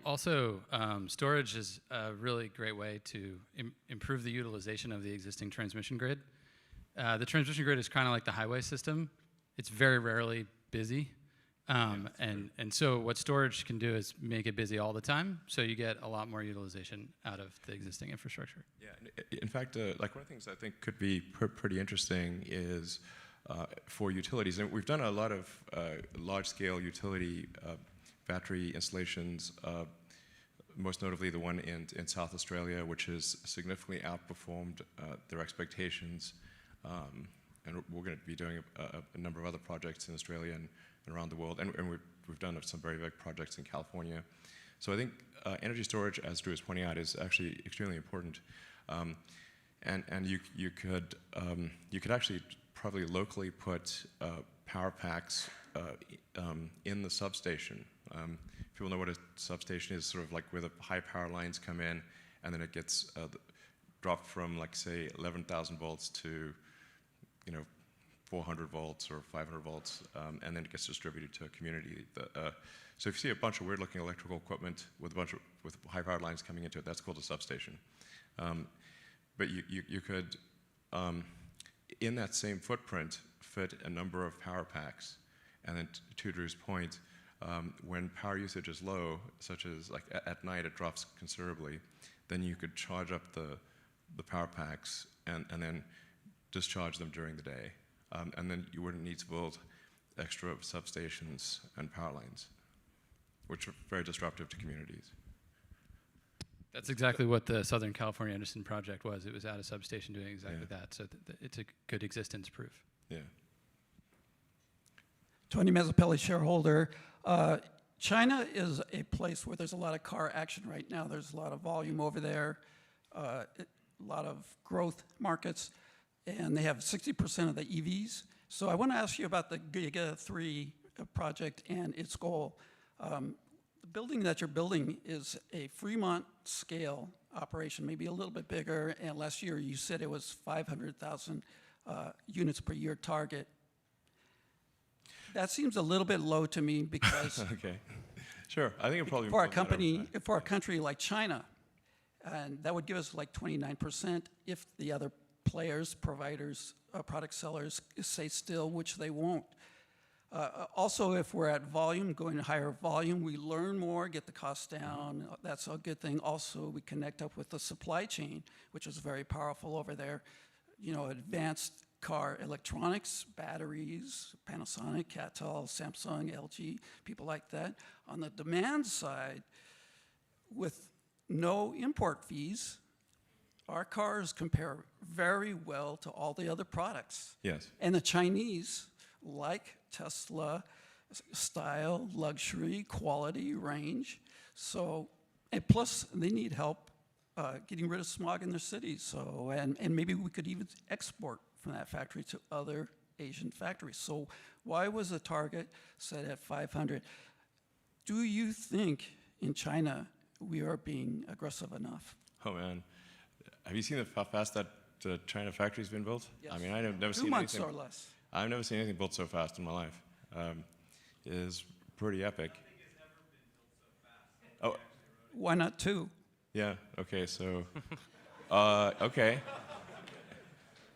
C: Also, storage is a really great way to improve the utilization of the existing transmission grid. The transmission grid is kind of like the highway system. It's very rarely busy. And so what storage can do is make it busy all the time, so you get a lot more utilization out of the existing infrastructure.
A: Yeah, in fact, like one of the things I think could be pretty interesting is for utilities, and we've done a lot of large-scale utility battery installations, most notably the one in South Australia, which has significantly outperformed their expectations. And we're going to be doing a number of other projects in Australia and around the world, and we've done some very big projects in California. So I think energy storage, as Drew was pointing out, is actually extremely important. And you could actually probably locally put power packs in the substation. People know what a substation is, sort of like where the high power lines come in, and then it gets dropped from, like, say, 11,000 volts to 400 volts or 500 volts, and then it gets distributed to a community. So if you see a bunch of weird-looking electrical equipment with high power lines coming into it, that's called a substation. But you could, in that same footprint, fit a number of power packs. And then to Drew's point, when power usage is low, such as like at night it drops considerably, then you could charge up the power packs and then discharge them during the day. And then you wouldn't need to build extra substations and power lines, which are very disruptive to communities.
C: That's exactly what the Southern California Edison project was. It was at a substation doing exactly that. So it's a good existence proof.
A: Yeah.
F: Tony Mazzapelli, shareholder. China is a place where there's a lot of car action right now. There's a lot of volume over there, a lot of growth markets, and they have 60% of the EVs. So I want to ask you about the GIGA3 project and its goal. The building that you're building is a Fremont scale operation, maybe a little bit bigger, and last year you said it was 500,000 units per year target. That seems a little bit low to me because
A: Okay. Sure. I think it probably
F: for a country like China, and that would give us like 29% if the other players, providers, product sellers stay still, which they won't. Also, if we're at volume, going to higher volume, we learn more, get the costs down. That's a good thing. Also, we connect up with the supply chain, which is very powerful over there. Advanced car electronics, batteries, Panasonic, Catel, Samsung, LG, people like that. On the demand side, with no import fees, our cars compare very well to all the other products.
A: Yes.
F: And the Chinese, like Tesla, style, luxury, quality, range. So, and plus they need help getting rid of smog in their cities. So, and maybe we could even export from that factory to other Asian factories. So why was the target set at 500? Do you think in China we are being aggressive enough?
A: Oh man, have you seen how fast that China factory's been built?
F: Yes.
A: I mean, I've never
F: 2
A: seen
F: months
A: anything.
F: or less.
A: I've never seen anything built so fast in my life. It is pretty epic. Oh,
F: Why not 2?
A: yeah. Okay. So, okay.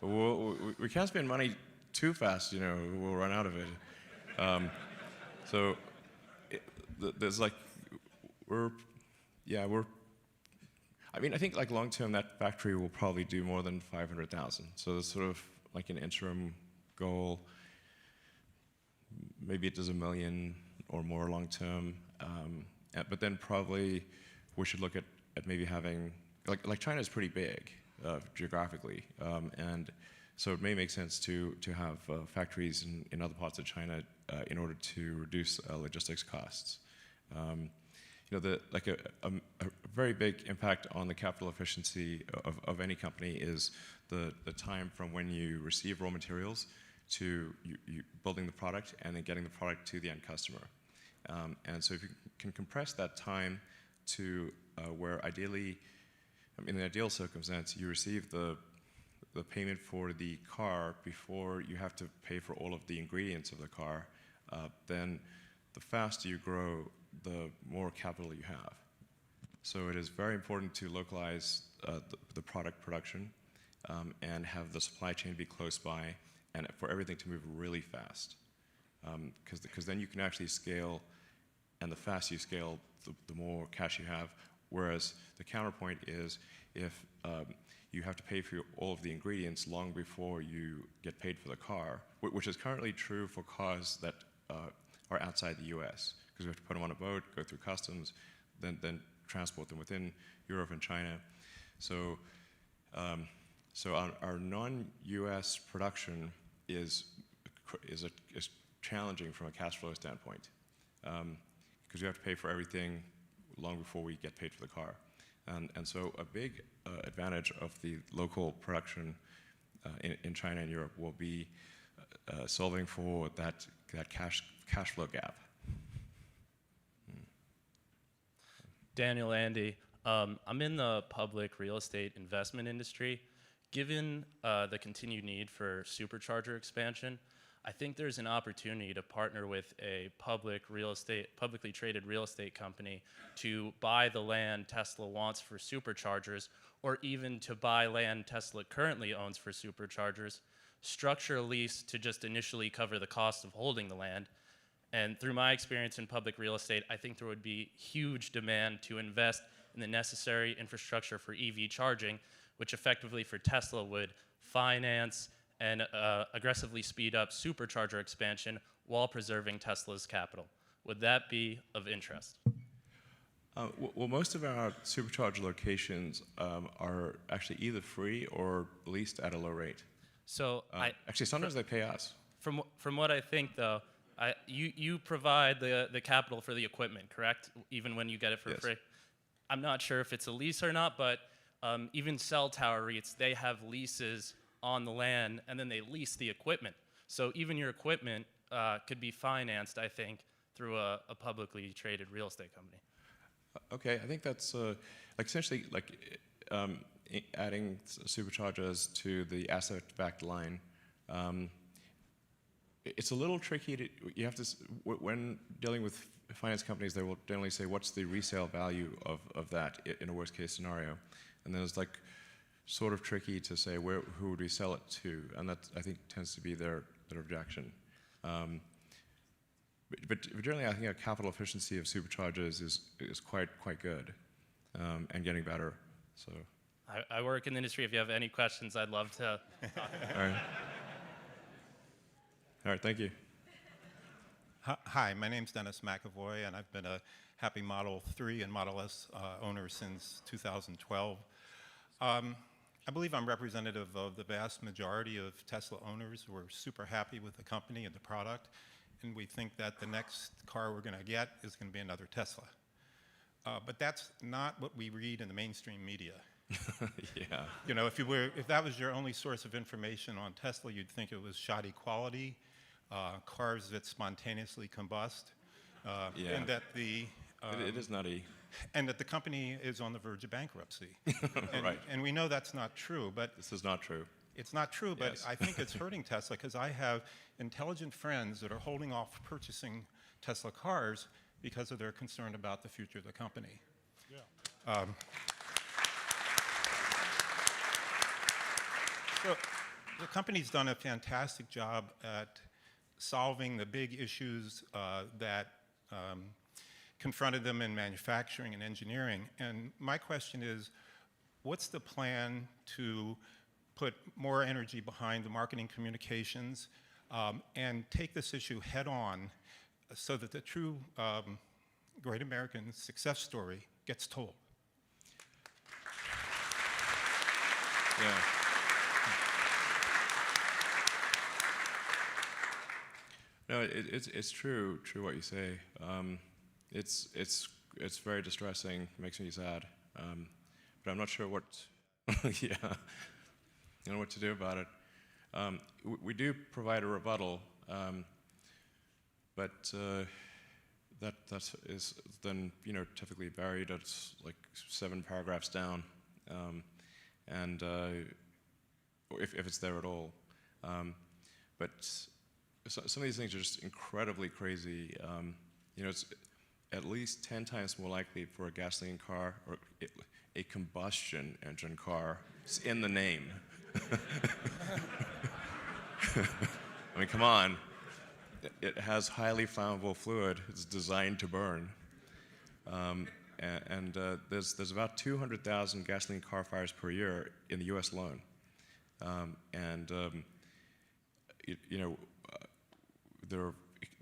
A: We can't spend money too fast. You know, we'll run out of it. So, there's like, we're. I mean, I think like long term, that factory will probably do more than 500,000. So there's sort of like an interim goal. Maybe it does 1 million or more long term. But then probably we should look at maybe having, like China is pretty big geographically. And so it may make sense to have factories in other parts of China in order to reduce logistics costs. You know, a very big impact on the capital efficiency of any company is the time from when you receive raw materials to you building the product and then getting the product to the end customer. And so if you can compress that time to where ideally, in the ideal circumstance, you receive the payment for the car before you have to pay for all of the ingredients of the car, then the faster you grow, the more capital you have. So it is very important to localize the product production and have the supply chain be close by and for everything to move really fast. Because then you can actually scale, and the faster you scale, the more cash you have. Whereas the counterpoint is if you have to pay for all of the ingredients long before you get paid for the car, which is currently true for cars that are outside the US, because we have to put them on a boat, go through customs, then transport them within Europe and China. So, our non-US production is challenging from a cash flow standpoint, because we have to pay for everything long before we get paid for the car. And so a big advantage of the local production in China and Europe will be solving for that cash flow gap.
G: Daniel, Andy, I'm in the public real estate investment industry. Given the continued need for supercharger expansion, I think there's an opportunity to partner with a publicly traded real estate company to buy the land Tesla wants for superchargers, or even to buy land Tesla currently owns for superchargers, structure a lease to just initially cover the cost of holding the land. And through my experience in public real estate, I think there would be huge demand to invest in the necessary infrastructure for EV charging, which effectively for Tesla would finance and aggressively speed up supercharger expansion while preserving Tesla's capital. Would that be of interest?
A: Well, most of our supercharger locations are actually either free or leased at a low rate.
G: So
A: actually, sometimes they pay us.
G: From what I think, though, you provide the capital for the equipment, correct? Even when you get it for
A: Yes.
G: free? I'm not sure if it's a lease or not, but even cell tower REITs, they have leases on the land, and then they lease the equipment. So even your equipment could be financed, I think, through a publicly traded real estate company.
A: Okay, I think that's essentially adding superchargers to the asset-backed line. It's a little tricky. You have to, when dealing with finance companies, they will generally say, "What's the resale value of that in a worst-case scenario?" And then it's like sort of tricky to say who would we sell it to, and that I think tends to be their objection. But generally, I think our capital efficiency of superchargers is quite good, and getting better. So.
G: I work in the industry. If you have any questions, I'd love to.
A: All right, thank you.
H: Hi, my name's Dennis McAvoy, and I've been a happy Model 3 and Model S owner since 2012. I believe I'm representative of the vast majority of Tesla owners who are super happy with the company and the product, and we think that the next car we're going to get is going to be another Tesla. But that's not what we read in the mainstream media.
A: Yeah.
H: You know, if that was your only source of information on Tesla, you'd think it was shoddy quality, cars that spontaneously combust,
A: Yeah.
H: and that
A: It is nutty.
H: and that the company is on the verge of bankruptcy. And,
A: Right.
H: and we know that's not true, but
A: This is not true.
H: it's not true, but
A: Yes.
H: I think it's hurting Tesla because I have intelligent friends that are holding off purchasing Tesla cars because of their concern about the future of the company. Yeah. So the company's done a fantastic job at solving the big issues that confronted them in manufacturing and engineering. And my question is, what's the plan to put more energy behind the marketing communications and take this issue head on so that the true great American success story gets told?
A: Yeah. No, it's true what you say. It's very distressing. Makes me sad. But I'm not sure what. Yeah. I don't know what to do about it. We do provide a rebuttal, but that is then typically buried at like 7 paragraphs down, and if it's there at all. But some of these things are just incredibly crazy. It's at least 10 times more likely for a gasoline car or a combustion engine car. It's in the name. I mean, come on. It has highly flammable fluid. It's designed to burn. There's about 200,000 gasoline car fires per year in the U.S. alone.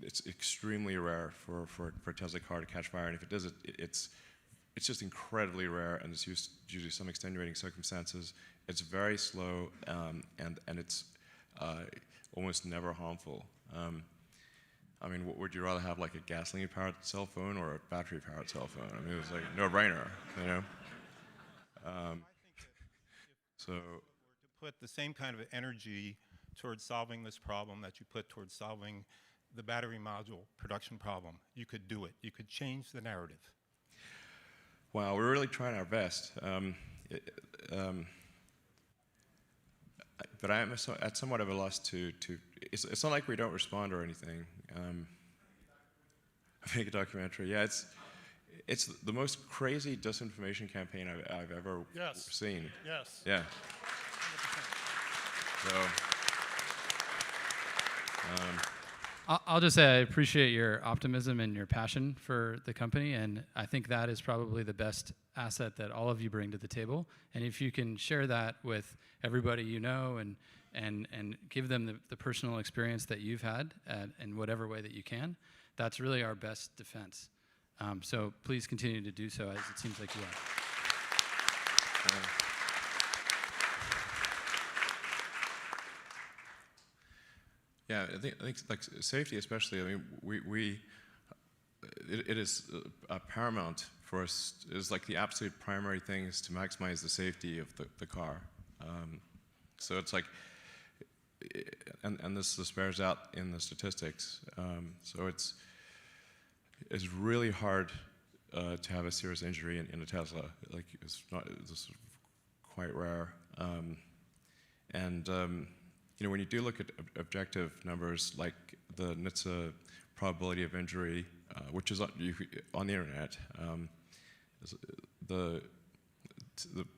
A: It's extremely rare for a Tesla car to catch fire, and if it does, it's just incredibly rare, and it's usually some extenuating circumstances. It's very slow, and it's almost never harmful. I mean, would you rather have like a gasoline-powered cell phone or a battery-powered cell phone? I mean, it's like no-brainer, you know. So.
H: Were to put the same kind of energy towards solving this problem that you put towards solving the battery module production problem, you could do it. You could change the narrative.
A: Wow, we're really trying our best. But I am at somewhat of a loss to it's not like we don't respond or anything. Make a documentary. Yeah, it's the most crazy disinformation campaign I've ever seen.
I: Yes.
A: Yeah. 100%. So.
C: I'll just say I appreciate your optimism and your passion for the company, and I think that is probably the best asset that all of you bring to the table. And if you can share that with everybody you know and give them the personal experience that you've had in whatever way that you can, that's really our best defense. So please continue to do so, as it seems like you are.
A: Yeah, I think like safety, especially. I mean, it is paramount for us. Is like the absolute primary thing is to maximize the safety of the car. So it's like, and this bears out in the statistics. So it's really hard to have a serious injury in a Tesla. Like it's quite rare. When you do look at objective numbers like the NHTSA probability of injury, which is on the internet, the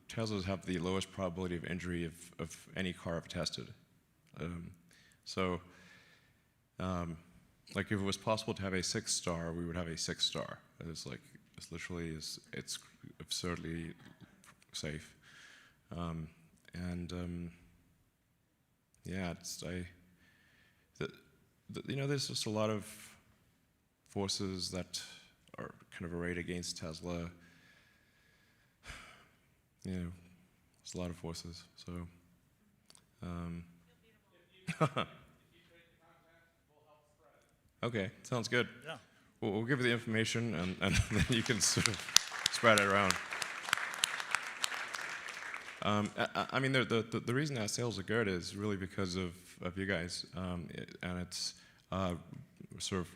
A: Teslas have the lowest probability of injury of any car I've tested. Like if it was possible to have a 6-star, we would have a 6-star. It's absurdly safe. Yeah, there's just a lot of forces that are kind of arrayed against Tesla. There's a lot of forces. So. Okay, sounds good.
I: Yeah.
A: We'll give you the information, and then you can sort of spread it around. I mean, the reason our sales are good is really because of you guys, and it's sort of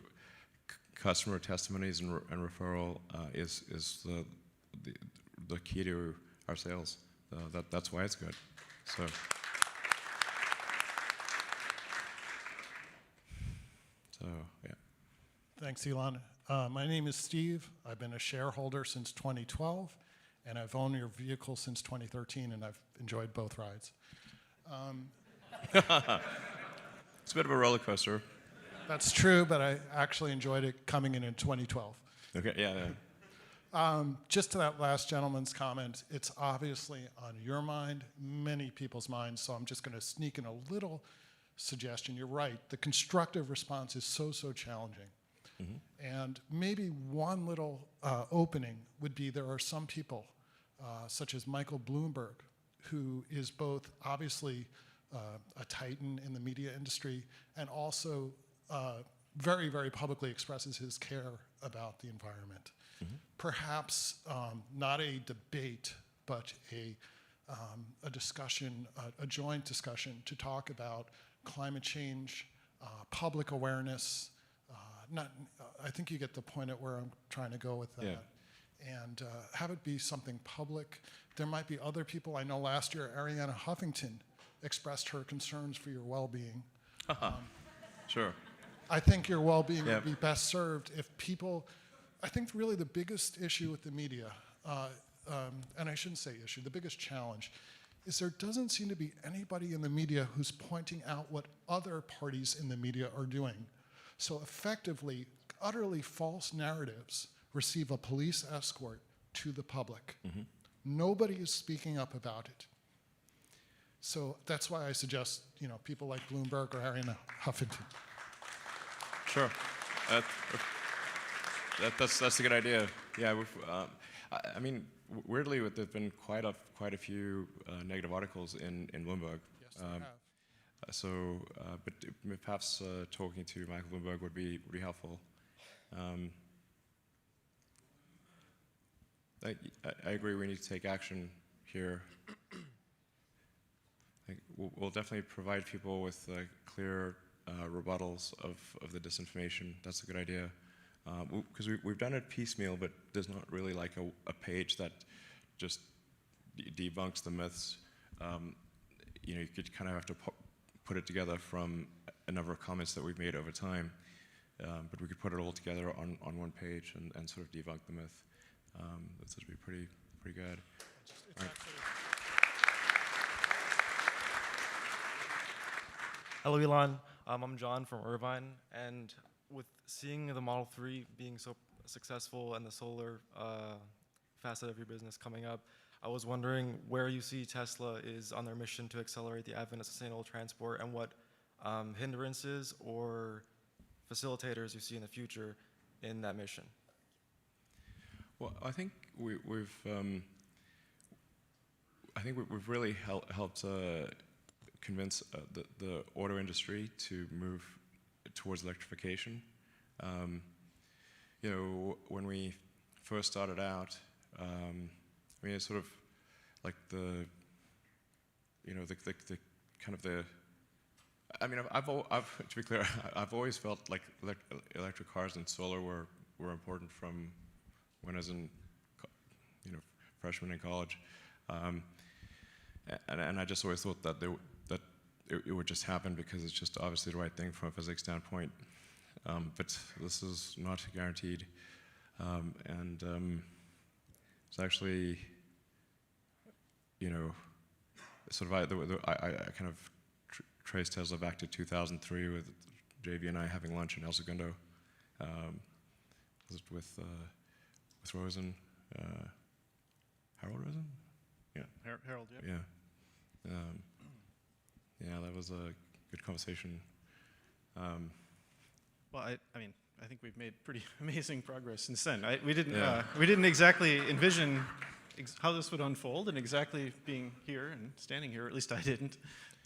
A: customer testimonies and referral is the key to our sales. That's why it's good. So. So yeah.
I: Thanks, Elon. My name is Steve. I've been a shareholder since 2012, and I've owned your vehicle since 2013, and I've enjoyed both rides.
A: It's a bit of a roller coaster.
I: That's true, but I actually enjoyed it coming in 2012.
A: Okay, yeah.
I: Just to that last gentleman's comment, it's obviously on your mind, many people's minds, so I'm just going to sneak in a little suggestion. You're right. The constructive response is so challenging. And maybe one little opening would be there are some people, such as Michael Bloomberg, who is both obviously a titan in the media industry and also very, very publicly expresses his care about the environment. Perhaps not a debate, but a discussion, a joint discussion to talk about climate change, public awareness. I think you get the point at where I'm trying to go with that.
A: Yeah.
I: And have it be something public. There might be other people. I know last year Arianna Huffington expressed her concerns for your well-being.
A: Sure.
I: I think your well-being
A: Yep.
I: would be best served if people, I think really the biggest issue with the media, and I shouldn't say issue, the biggest challenge is there doesn't seem to be anybody in the media who's pointing out what other parties in the media are doing. So effectively, utterly false narratives receive a police escort to the public. Nobody is speaking up about it. So that's why I suggest, people like Bloomberg or Arianna Huffington.
A: Sure. That's a good idea. Yeah. I mean, weirdly, there's been quite a few negative articles in Bloomberg.
I: Yes, they have.
A: But perhaps talking to Michael Bloomberg would be helpful. I agree. We need to take action here. We'll definitely provide people with clear rebuttals of the disinformation. That's a good idea. Because we've done it piecemeal, but there's not really like a page that just debunks the myths. You could kind of have to put it together from a number of comments that we've made over time. But we could put it all together on one page and sort of debunk the myth. This would be pretty good. Right.
J: Hello, Elon. I'm John from Irvine, and with seeing the Model 3 being so successful and the solar facet of your business coming up, I was wondering where you see Tesla is on their mission to accelerate the advent of sustainable transport and what hindrances or facilitators you see in the future in that mission.
A: Well, I think we've really helped convince the auto industry to move towards electrification. When we first started out, it's sort of like the to be clear, I've always felt like electric cars and solar were important from when I was in, freshman in college, and I just always thought that it would just happen because it's just obviously the right thing from a physics standpoint. But this is not guaranteed, and it's actually, sort of I kind of trace Tesla back to 2003 with JV and I having lunch in El Segundo. Was it with Rosen, Harold Rosen? Yeah.
B: Harold, yeah.
A: Yeah. Yeah, that was a good conversation.
B: Well, I think we've made pretty amazing progress since then. We didn't exactly envision how this would unfold and exactly being here and standing here. Or at least I didn't.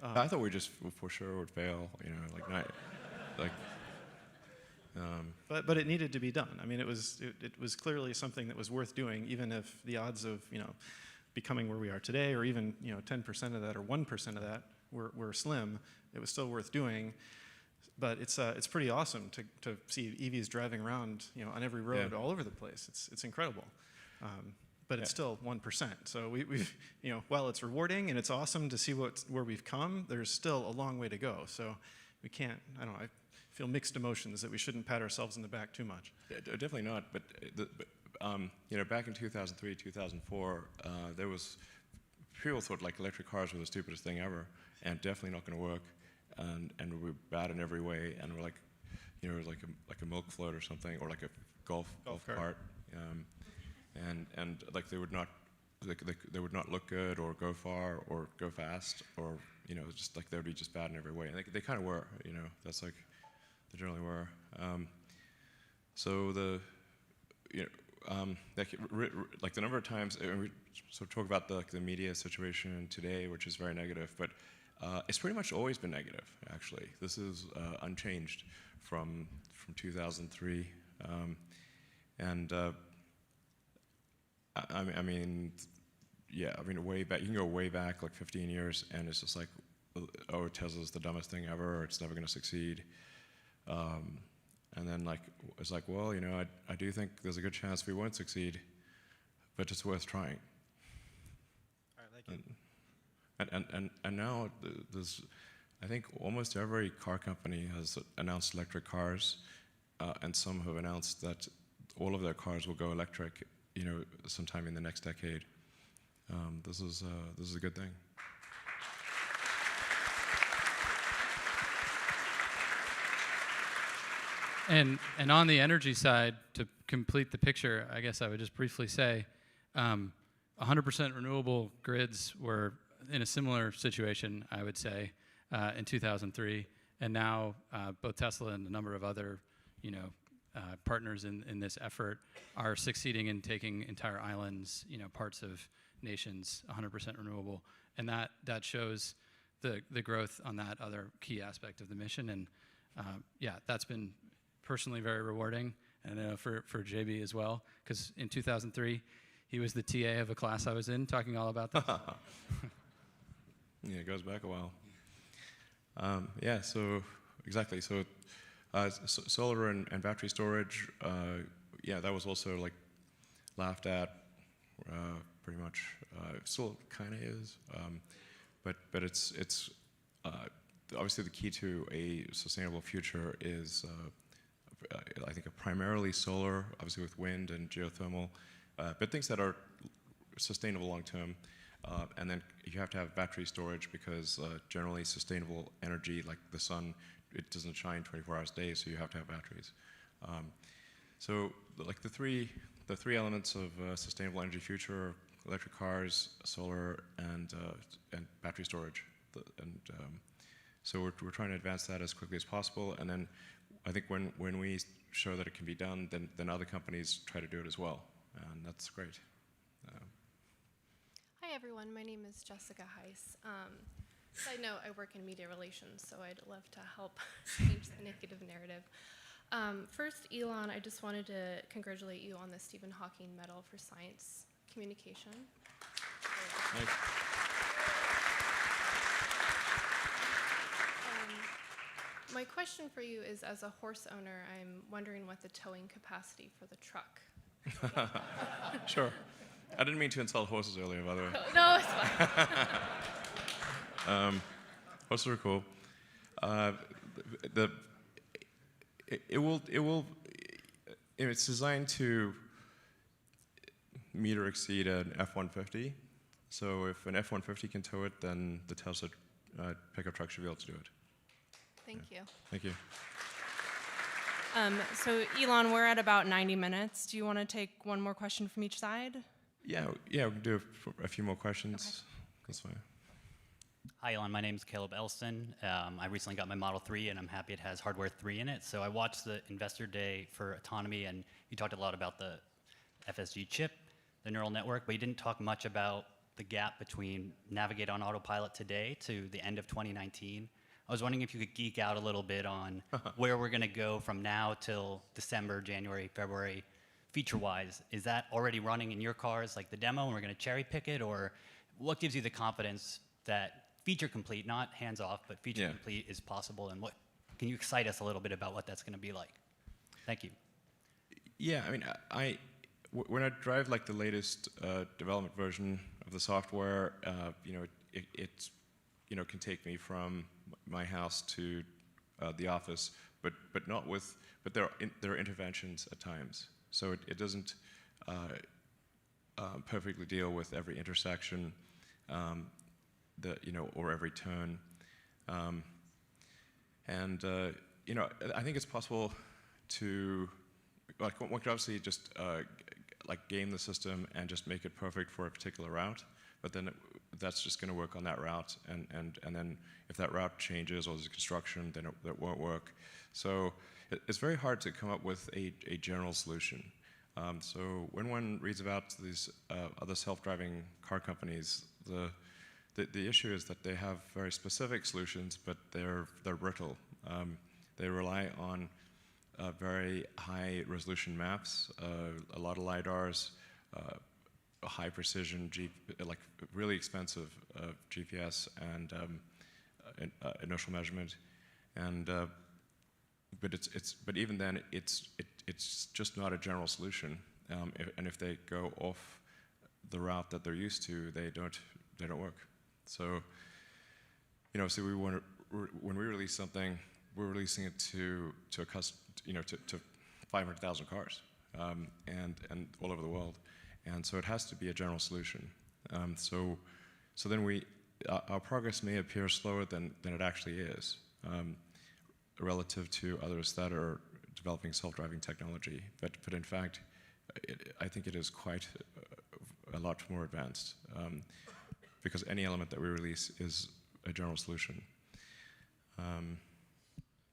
A: I thought we just for sure would fail.
B: But it needed to be done. I mean, it was clearly something that was worth doing, even if the odds of becoming where we are today, or even 10% of that or 1% of that were slim. It was still worth doing. But it's pretty awesome to see EVs driving around on every road all over the place. It's incredible. But it's still 1%. So we've while it's rewarding and it's awesome to see where we've come, there's still a long way to go. So we can't. I don't know. I feel mixed emotions that we shouldn't pat ourselves in the back too much.
A: Yeah, definitely not. But back in 2003, 2004, there was people thought like electric cars were the stupidest thing ever, and definitely not going to work, and we're bad in every way, and we're like, like a milk float or something, or like a golf cart, and like they would not look good or go far or go fast, or just like they would be just bad in every way, and they kind of were. That's like they generally were. So the like the number of times we sort of talk about the media situation today, which is very negative, but it's pretty much always been negative. Actually, this is unchanged from 2003, and I mean, way back. You can go way back, like 15 years, and it's just like, oh, Tesla's the dumbest thing ever. Or it's never going to succeed. And then it's like, well, I do think there's a good chance we won't succeed, but it's worth trying.
J: All right, thank you.
A: And now there's, I think almost every car company has announced electric cars, and some have announced that all of their cars will go electric, sometime in the next decade. This is a good thing.
C: And on the energy side, to complete the picture, I guess I would just briefly say, 100% renewable grids were in a similar situation, I would say, in 2003, and now both Tesla and a number of other, partners in this effort are succeeding in taking entire islands, parts of nations, 100% renewable, and that shows the growth on that other key aspect of the mission, and that's been personally very rewarding, and I know for JB as well, because in 2003, he was the TA of a class I was in, talking all about that.
A: Yeah, it goes back a while. So exactly. So solar and battery storage, that was also like laughed at, pretty much. Still kind of is, but it's obviously the key to a sustainable future is. I think primarily solar, obviously with wind and geothermal, but things that are sustainable long term. And then you have to have battery storage because generally sustainable energy, like the sun, it doesn't shine 24 hours a day, so you have to have batteries. So like the three elements of sustainable energy future: electric cars, solar, and battery storage. So we're trying to advance that as quickly as possible, and then I think when we show that it can be done, then other companies try to do it as well, and that's great.
K: Hi everyone, my name is Jessica Heiss. Side note, I work in media relations, so I'd love to help change the negative narrative. First, Elon, I just wanted to congratulate you on the Stephen Hawking Medal for Science Communication.
A: Thanks.
K: My question for you is, as a horse owner, I'm wondering what the towing capacity for the truck.
A: Sure. I didn't mean to insult horses earlier, by the way.
K: No, it's fine.
A: Horses are cool. It's designed to meet or exceed an F-150. So if an F-150 can tow it, then the Tesla pickup truck should be able to do it.
K: Thank you.
A: Thank you.
L: So Elon, we're at about 90 minutes. Do you want to take one more question from each side?
A: Yeah, we can do a few more questions. Okay. That's fine.
M: Hi, Elon. My name is Caleb Elston. I recently got my Model 3, and I'm happy it has hardware 3 in it. So I watched the Investor Day for Autonomy, and you talked a lot about the FSD chip, the neural network, but you didn't talk much about the gap between Navigate on Autopilot today to the end of 2019. I was wondering if you could geek out a little bit on where we're going to go from now till December, January, February, feature-wise. Is that already running in your cars, like the demo, and we're going to cherry pick it? Or what gives you the confidence that feature complete, not hands-off, but feature complete is possible? And what can you excite us a little bit about what that's going to be like? Thank you.
A: Yeah, I mean, when I drive like the latest development version of the software, it can take me from my house to the office, but there are interventions at times, so it doesn't perfectly deal with every intersection, or every turn, I think it's possible to, like, one could obviously just game the system and just make it perfect for a particular route, but then that's just going to work on that route, and then if that route changes or there's construction, then it won't work. So it's very hard to come up with a general solution. So when one reads about these other self-driving car companies, the issue is that they have very specific solutions, but they're brittle. They rely on very high resolution maps, a lot of LiDARs, high precision, like really expensive GPS and inertial measurement, but even then it's just not a general solution. And if they go off the route that they're used to, they don't work. So so when we release something, we're releasing it to 500,000 cars, and all over the world, and so it has to be a general solution. So then our progress may appear slower than it actually is, relative to others that are developing self-driving technology. But in fact, I think it is quite a lot more advanced, because any element that we release is a general solution.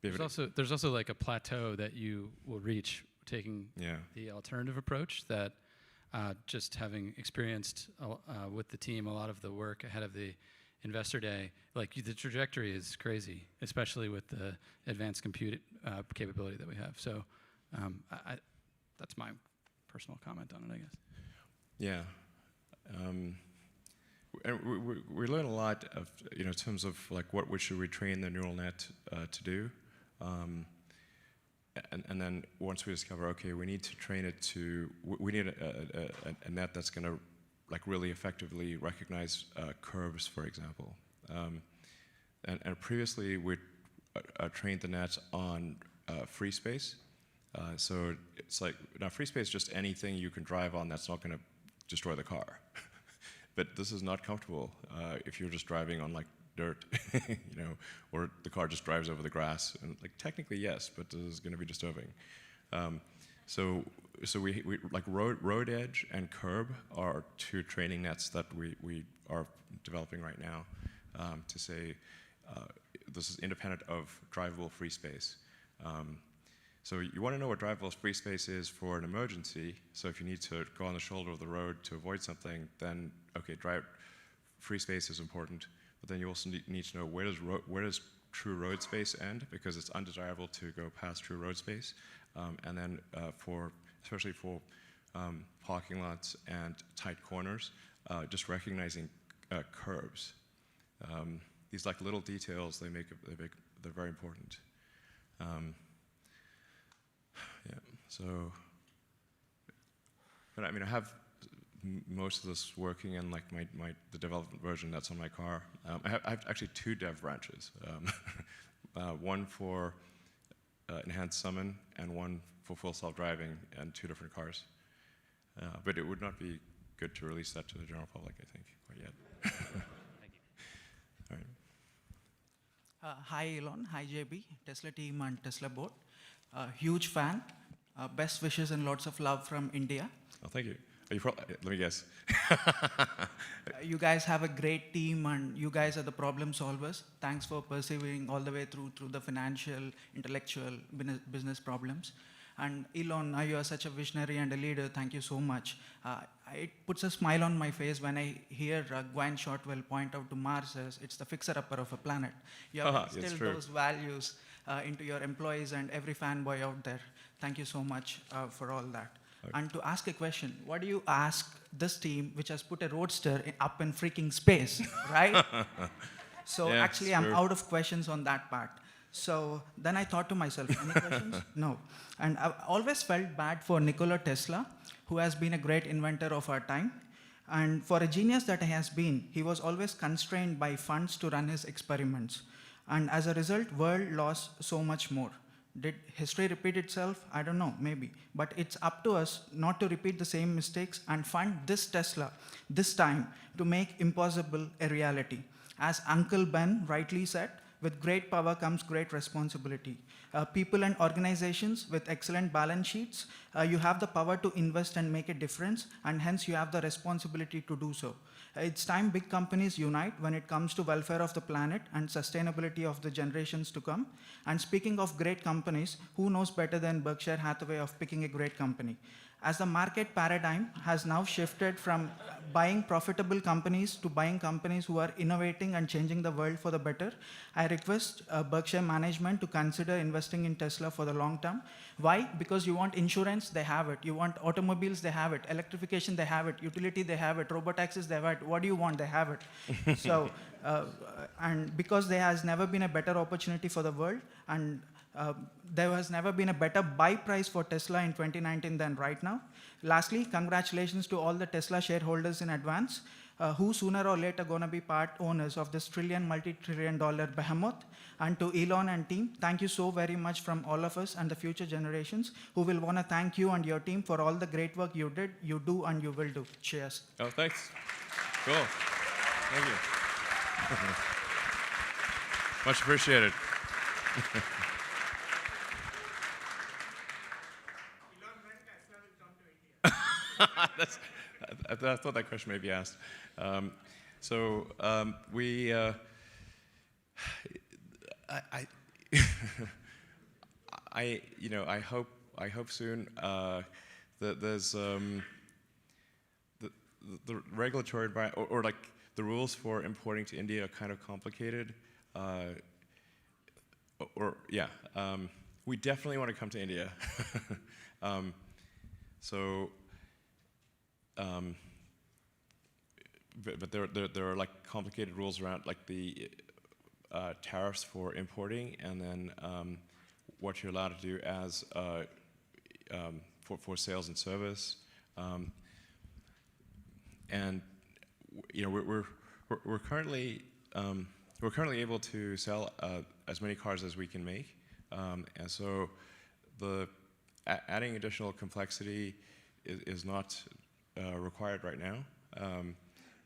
C: There's also like a plateau that you will reach taking the alternative approach that just having experienced with the team a lot of the work ahead of the investor day, like the trajectory is crazy, especially with the advanced compute capability that we have. So that's my personal comment on it, I guess.
A: Yeah. And we learn a lot of, in terms of like what should we train the neural net to do. And then once we discover, okay, we need to train it to, we need a net that's going to like really effectively recognize curves, for example. And previously we trained the net on free space. So it's like, now free space is just anything you can drive on that's not going to destroy the car. But this is not comfortable if you're just driving on like dirt, or the car just drives over the grass. And like technically yes, but this is going to be disturbing. So we like road edge and curb are two training nets that we are developing right now to say this is independent of drivable free space. So you want to know what drivable free space is for an emergency. So if you need to go on the shoulder of the road to avoid something, then okay, free space is important. But then you also need to know where does true road space end, because it's undesirable to go past true road space. And then especially for parking lots and tight corners, just recognizing curbs. These like little details, they're very important. Yeah. So, but I mean, I have most of this working in like the development version that's on my car. I have actually 2 dev branches, one for enhanced summon and one for full self-driving, and 2 different cars. But it would not be good to release that to the general public, I think, quite yet.
M: Thank you.
A: All right.
N: Hi Elon, hi JB, Tesla team and Tesla board. Huge fan. Best wishes and lots of love from India.
A: Oh, thank you. Let me guess.
N: You guys have a great team, and you guys are the problem solvers. Thanks for persevering all the way through the financial, intellectual, business problems. And Elon, now you are such a visionary and a leader. Thank you so much. it puts a smile on my face when I hear Gwen Shotwell point out to Mars as it's the fixer-upper of a planet. You have instilled those values into your employees and every fanboy out there. Thank you so much for all that. Okay. And to ask a question, what do you ask this team which has put a roadster up in freaking space, right? So yeah, actually, I'm out of questions on that part. So then I thought to myself, any questions? No. And I've always felt bad for Nikola Tesla, who has been a great inventor of our time. And for a genius that he has been, he was always constrained by funds to run his experiments. And as a result, world lost so much more. Did history repeat itself? I don't know, maybe. But it's up to us not to repeat the same mistakes and fund this Tesla, this time, to make impossible a reality. As Uncle Ben rightly said, with great power comes great responsibility. People and organizations with excellent balance sheets, you have the power to invest and make a difference, and hence you have the responsibility to do so. It's time big companies unite when it comes to welfare of the planet and sustainability of the generations to come. And speaking of great companies, who knows better than Berkshire Hathaway of picking a great company? As the market paradigm has now shifted from buying profitable companies to buying companies who are innovating and changing the world for the better, I request Berkshire management to consider investing in Tesla for the long term. Why? Because you want insurance, they have it. You want automobiles, they have it. Electrification, they have it. Utility, they have it. Robotaxis, they have it. What do you want? They have it. So, and because there has never been a better opportunity for the world, and there has never been a better buy price for Tesla in 2019 than right now. Lastly, congratulations to all the Tesla shareholders in advance, who sooner or later going to be part owners of this multi-trillion-dollar behemoth. And to Elon and team, thank you so very much from all of us and the future generations who will want to thank you and your team for all the great work you did, you do, and you will do. Cheers.
A: Oh, thanks. Cool. Thank you. Much appreciated. I thought that question may be asked. I hope soon that there's the regulatory environment or like the rules for importing to India are kind of complicated. We definitely want to come to India. But there are like complicated rules around like the tariffs for importing, and then what you're allowed to do as for sales and service, and we're currently able to sell as many cars as we can make, and so adding additional complexity is not required right now,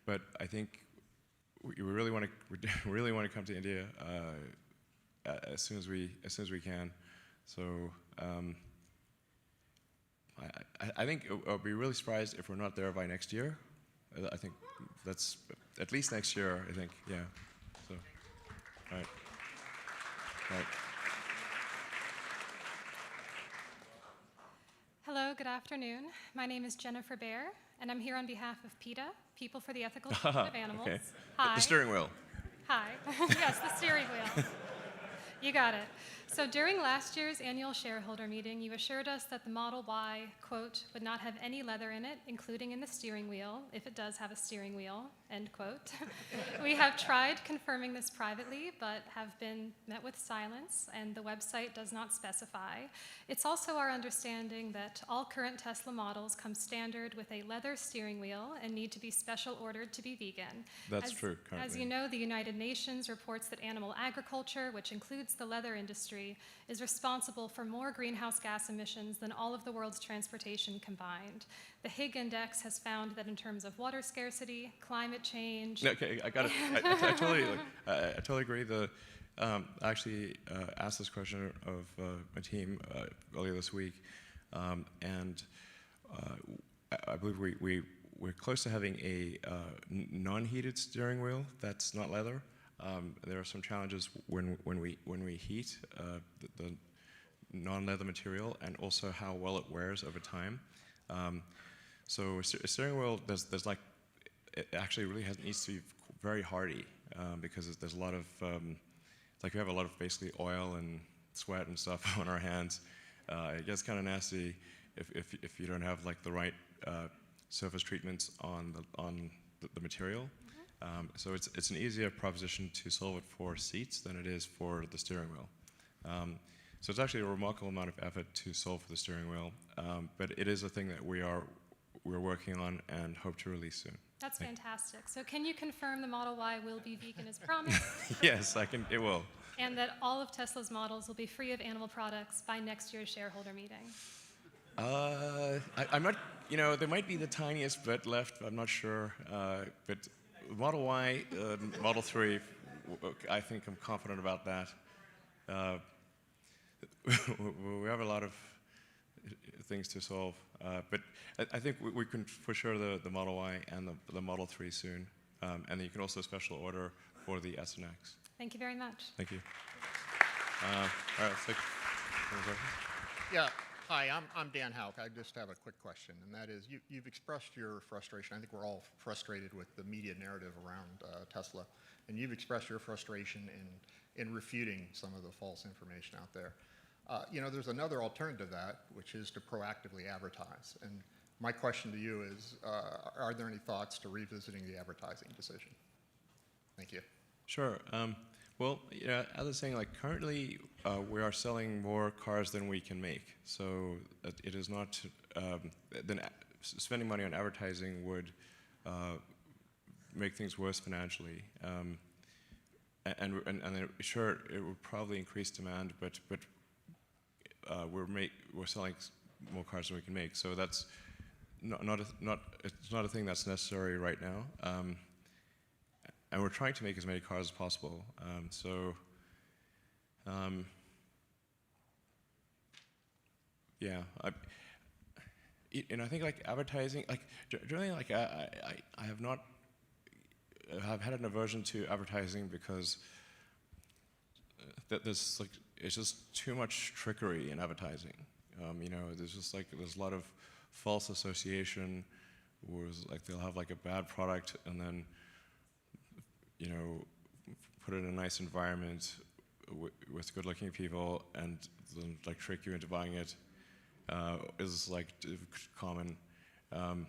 A: but I think we really want to come to India as soon as we can. So I think I'll be really surprised if we're not there by next year. I think that's at least next year. I think, yeah. So, all right.
O: Hello, good afternoon. My name is Jennifer Baer, and I'm here on behalf of PETA, People for the Ethical Treatment of Animals.
A: Okay.
O: Hi.
A: The steering wheel.
O: Hi. Yes, the steering wheel. You got it. So during last year's annual shareholder meeting, you assured us that the Model Y, quote, would not have any leather in it, including in the steering wheel, if it does have a steering wheel, end quote. We have tried confirming this privately, but have been met with silence, and the website does not specify. It's also our understanding that all current Tesla models come standard with a leather steering wheel and need to be special ordered to be vegan.
A: That's true, currently.
O: As you know, the United Nations reports that animal agriculture, which includes the leather industry, is responsible for more greenhouse gas emissions than all of the world's transportation combined. The Higg Index has found that in terms of water scarcity, climate change...
A: Okay, I got it. I totally agree. I actually asked this question of my team earlier this week, and I believe we're close to having a non-heated steering wheel that's not leather. There are some challenges when we heat the non-leather material, and also how well it wears over time. So a steering wheel, there's like, it actually really needs to be very hardy because there's a lot of, like we have a lot of basically oil and sweat and stuff on our hands. It gets kind of nasty if you don't have like the right surface treatments on the material. So it's an easier proposition to solve it for seats than it is for the steering wheel. So it's actually a remarkable amount of effort to solve for the steering wheel, but it is a thing that we're working on and hope to release soon.
O: That's fantastic. So can you confirm the Model Y will be vegan as promised?
A: Yes, it will.
O: And that all of Tesla's models will be free of animal products by next year's shareholder meeting?
A: I'm not, there might be the tiniest bit left, I'm not sure. But Model Y, Model 3, I think I'm confident about that. We have a lot of things to solve. But I think we can for sure the Model Y and the Model 3 soon. And then you can also special order for the S and X.
O: Thank you very much.
A: Thank you. All right, let's take one question.
P: Yeah. Hi, I'm Dan Hauk. I just have a quick question, and that is you've expressed your frustration. I think we're all frustrated with the media narrative around Tesla, and you've expressed your frustration in refuting some of the false information out there. There's another alternative to that, which is to proactively advertise. And my question to you is, are there any thoughts to revisiting the advertising decision? Thank you.
A: Sure. Well, as I was saying, like currently we are selling more cars than we can make. So it is not, then spending money on advertising would make things worse financially. And sure, it would probably increase demand, but we're selling more cars than we can make. So that's it's not a thing that's necessary right now. And we're trying to make as many cars as possible. Yeah, and I think like advertising, like generally, like I have not, I've had an aversion to advertising because there's like it's just too much trickery in advertising. There's a lot of false association, where like they'll have like a bad product and then put it in a nice environment with good-looking people and then like trick you into buying it is like common, and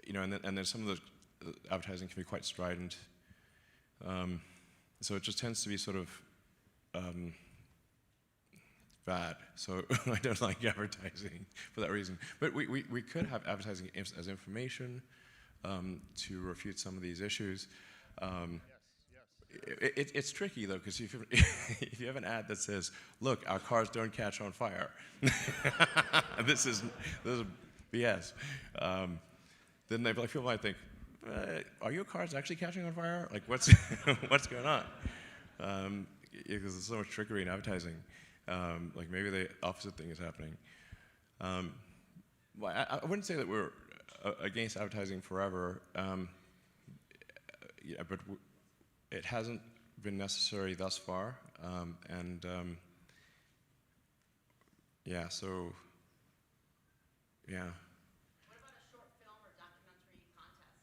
A: then some of the advertising can be quite strident, so it just tends to be sort of bad. So I don't like advertising for that reason. But we could have advertising as information to refute some of these issues. It's tricky though, because if you have an ad that says, "Look, our cars don't catch on fire," this is BS. Then people might think, "Are your cars actually catching on fire? Like, what's what's going on?" Because there's so much trickery in advertising. Like maybe the opposite thing is happening. Well, I wouldn't say that we're against advertising forever, but it hasn't been necessary thus far, yeah, so, yeah.
D: What about a short film or documentary contest?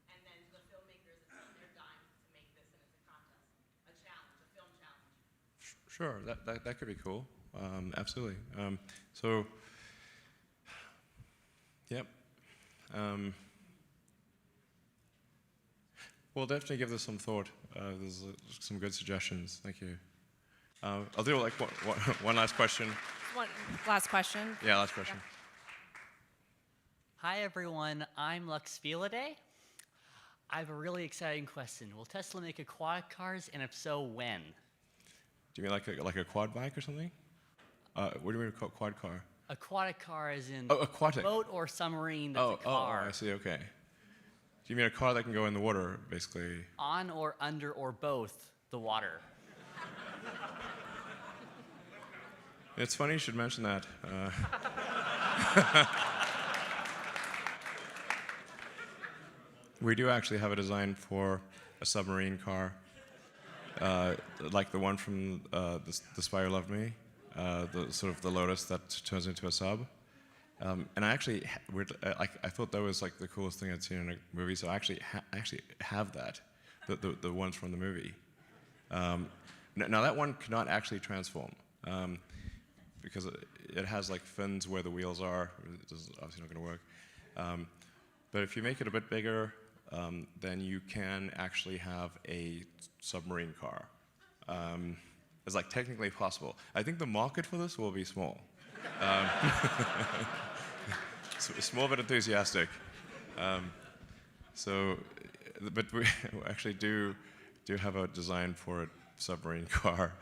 D: And then the filmmakers, it's on their dime to make this, and it's a contest, a challenge, a film challenge.
A: Sure, that could be cool, absolutely. Yep. We'll definitely give this some thought. There's some good suggestions. Thank you. I'll do like one last question.
L: One last question.
A: Yeah, last question.
L: Yeah.
Q: Hi everyone, I'm Lux Filaday. I have a really exciting question. Will Tesla make aquatic cars, and if so, when?
A: Do you mean like a quad bike or something? What do you mean quad car?
Q: Aquatic car as in
A: aquatic.
Q: Boat or submarine that's a car.
A: Oh, I see, okay. Do you mean a car that can go in the water, basically?
Q: On or under or both the water.
A: It's funny you should mention that. We do actually have a design for a submarine car, like the one from The Spy Who Loved Me, the Lotus that turns into a sub. And I actually, I thought that was like the coolest thing I'd seen in a movie. So I actually have that, the ones from the movie. Now that one cannot actually transform because it has like fins where the wheels are. It's obviously not going to work. But if you make it a bit bigger, then you can actually have a submarine car. It's like technically possible. I think the market for this will be small. Small but enthusiastic. But we actually do have a design for a submarine car.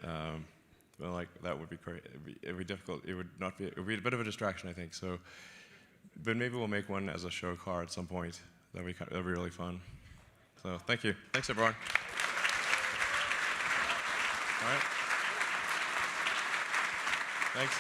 A: Well, like that would be great. It'd be difficult. It would be a bit of a distraction, I think. So, but maybe we'll make one as a show car at some point. That'd be really fun. So thank you. Thanks, everyone. All right. Thanks.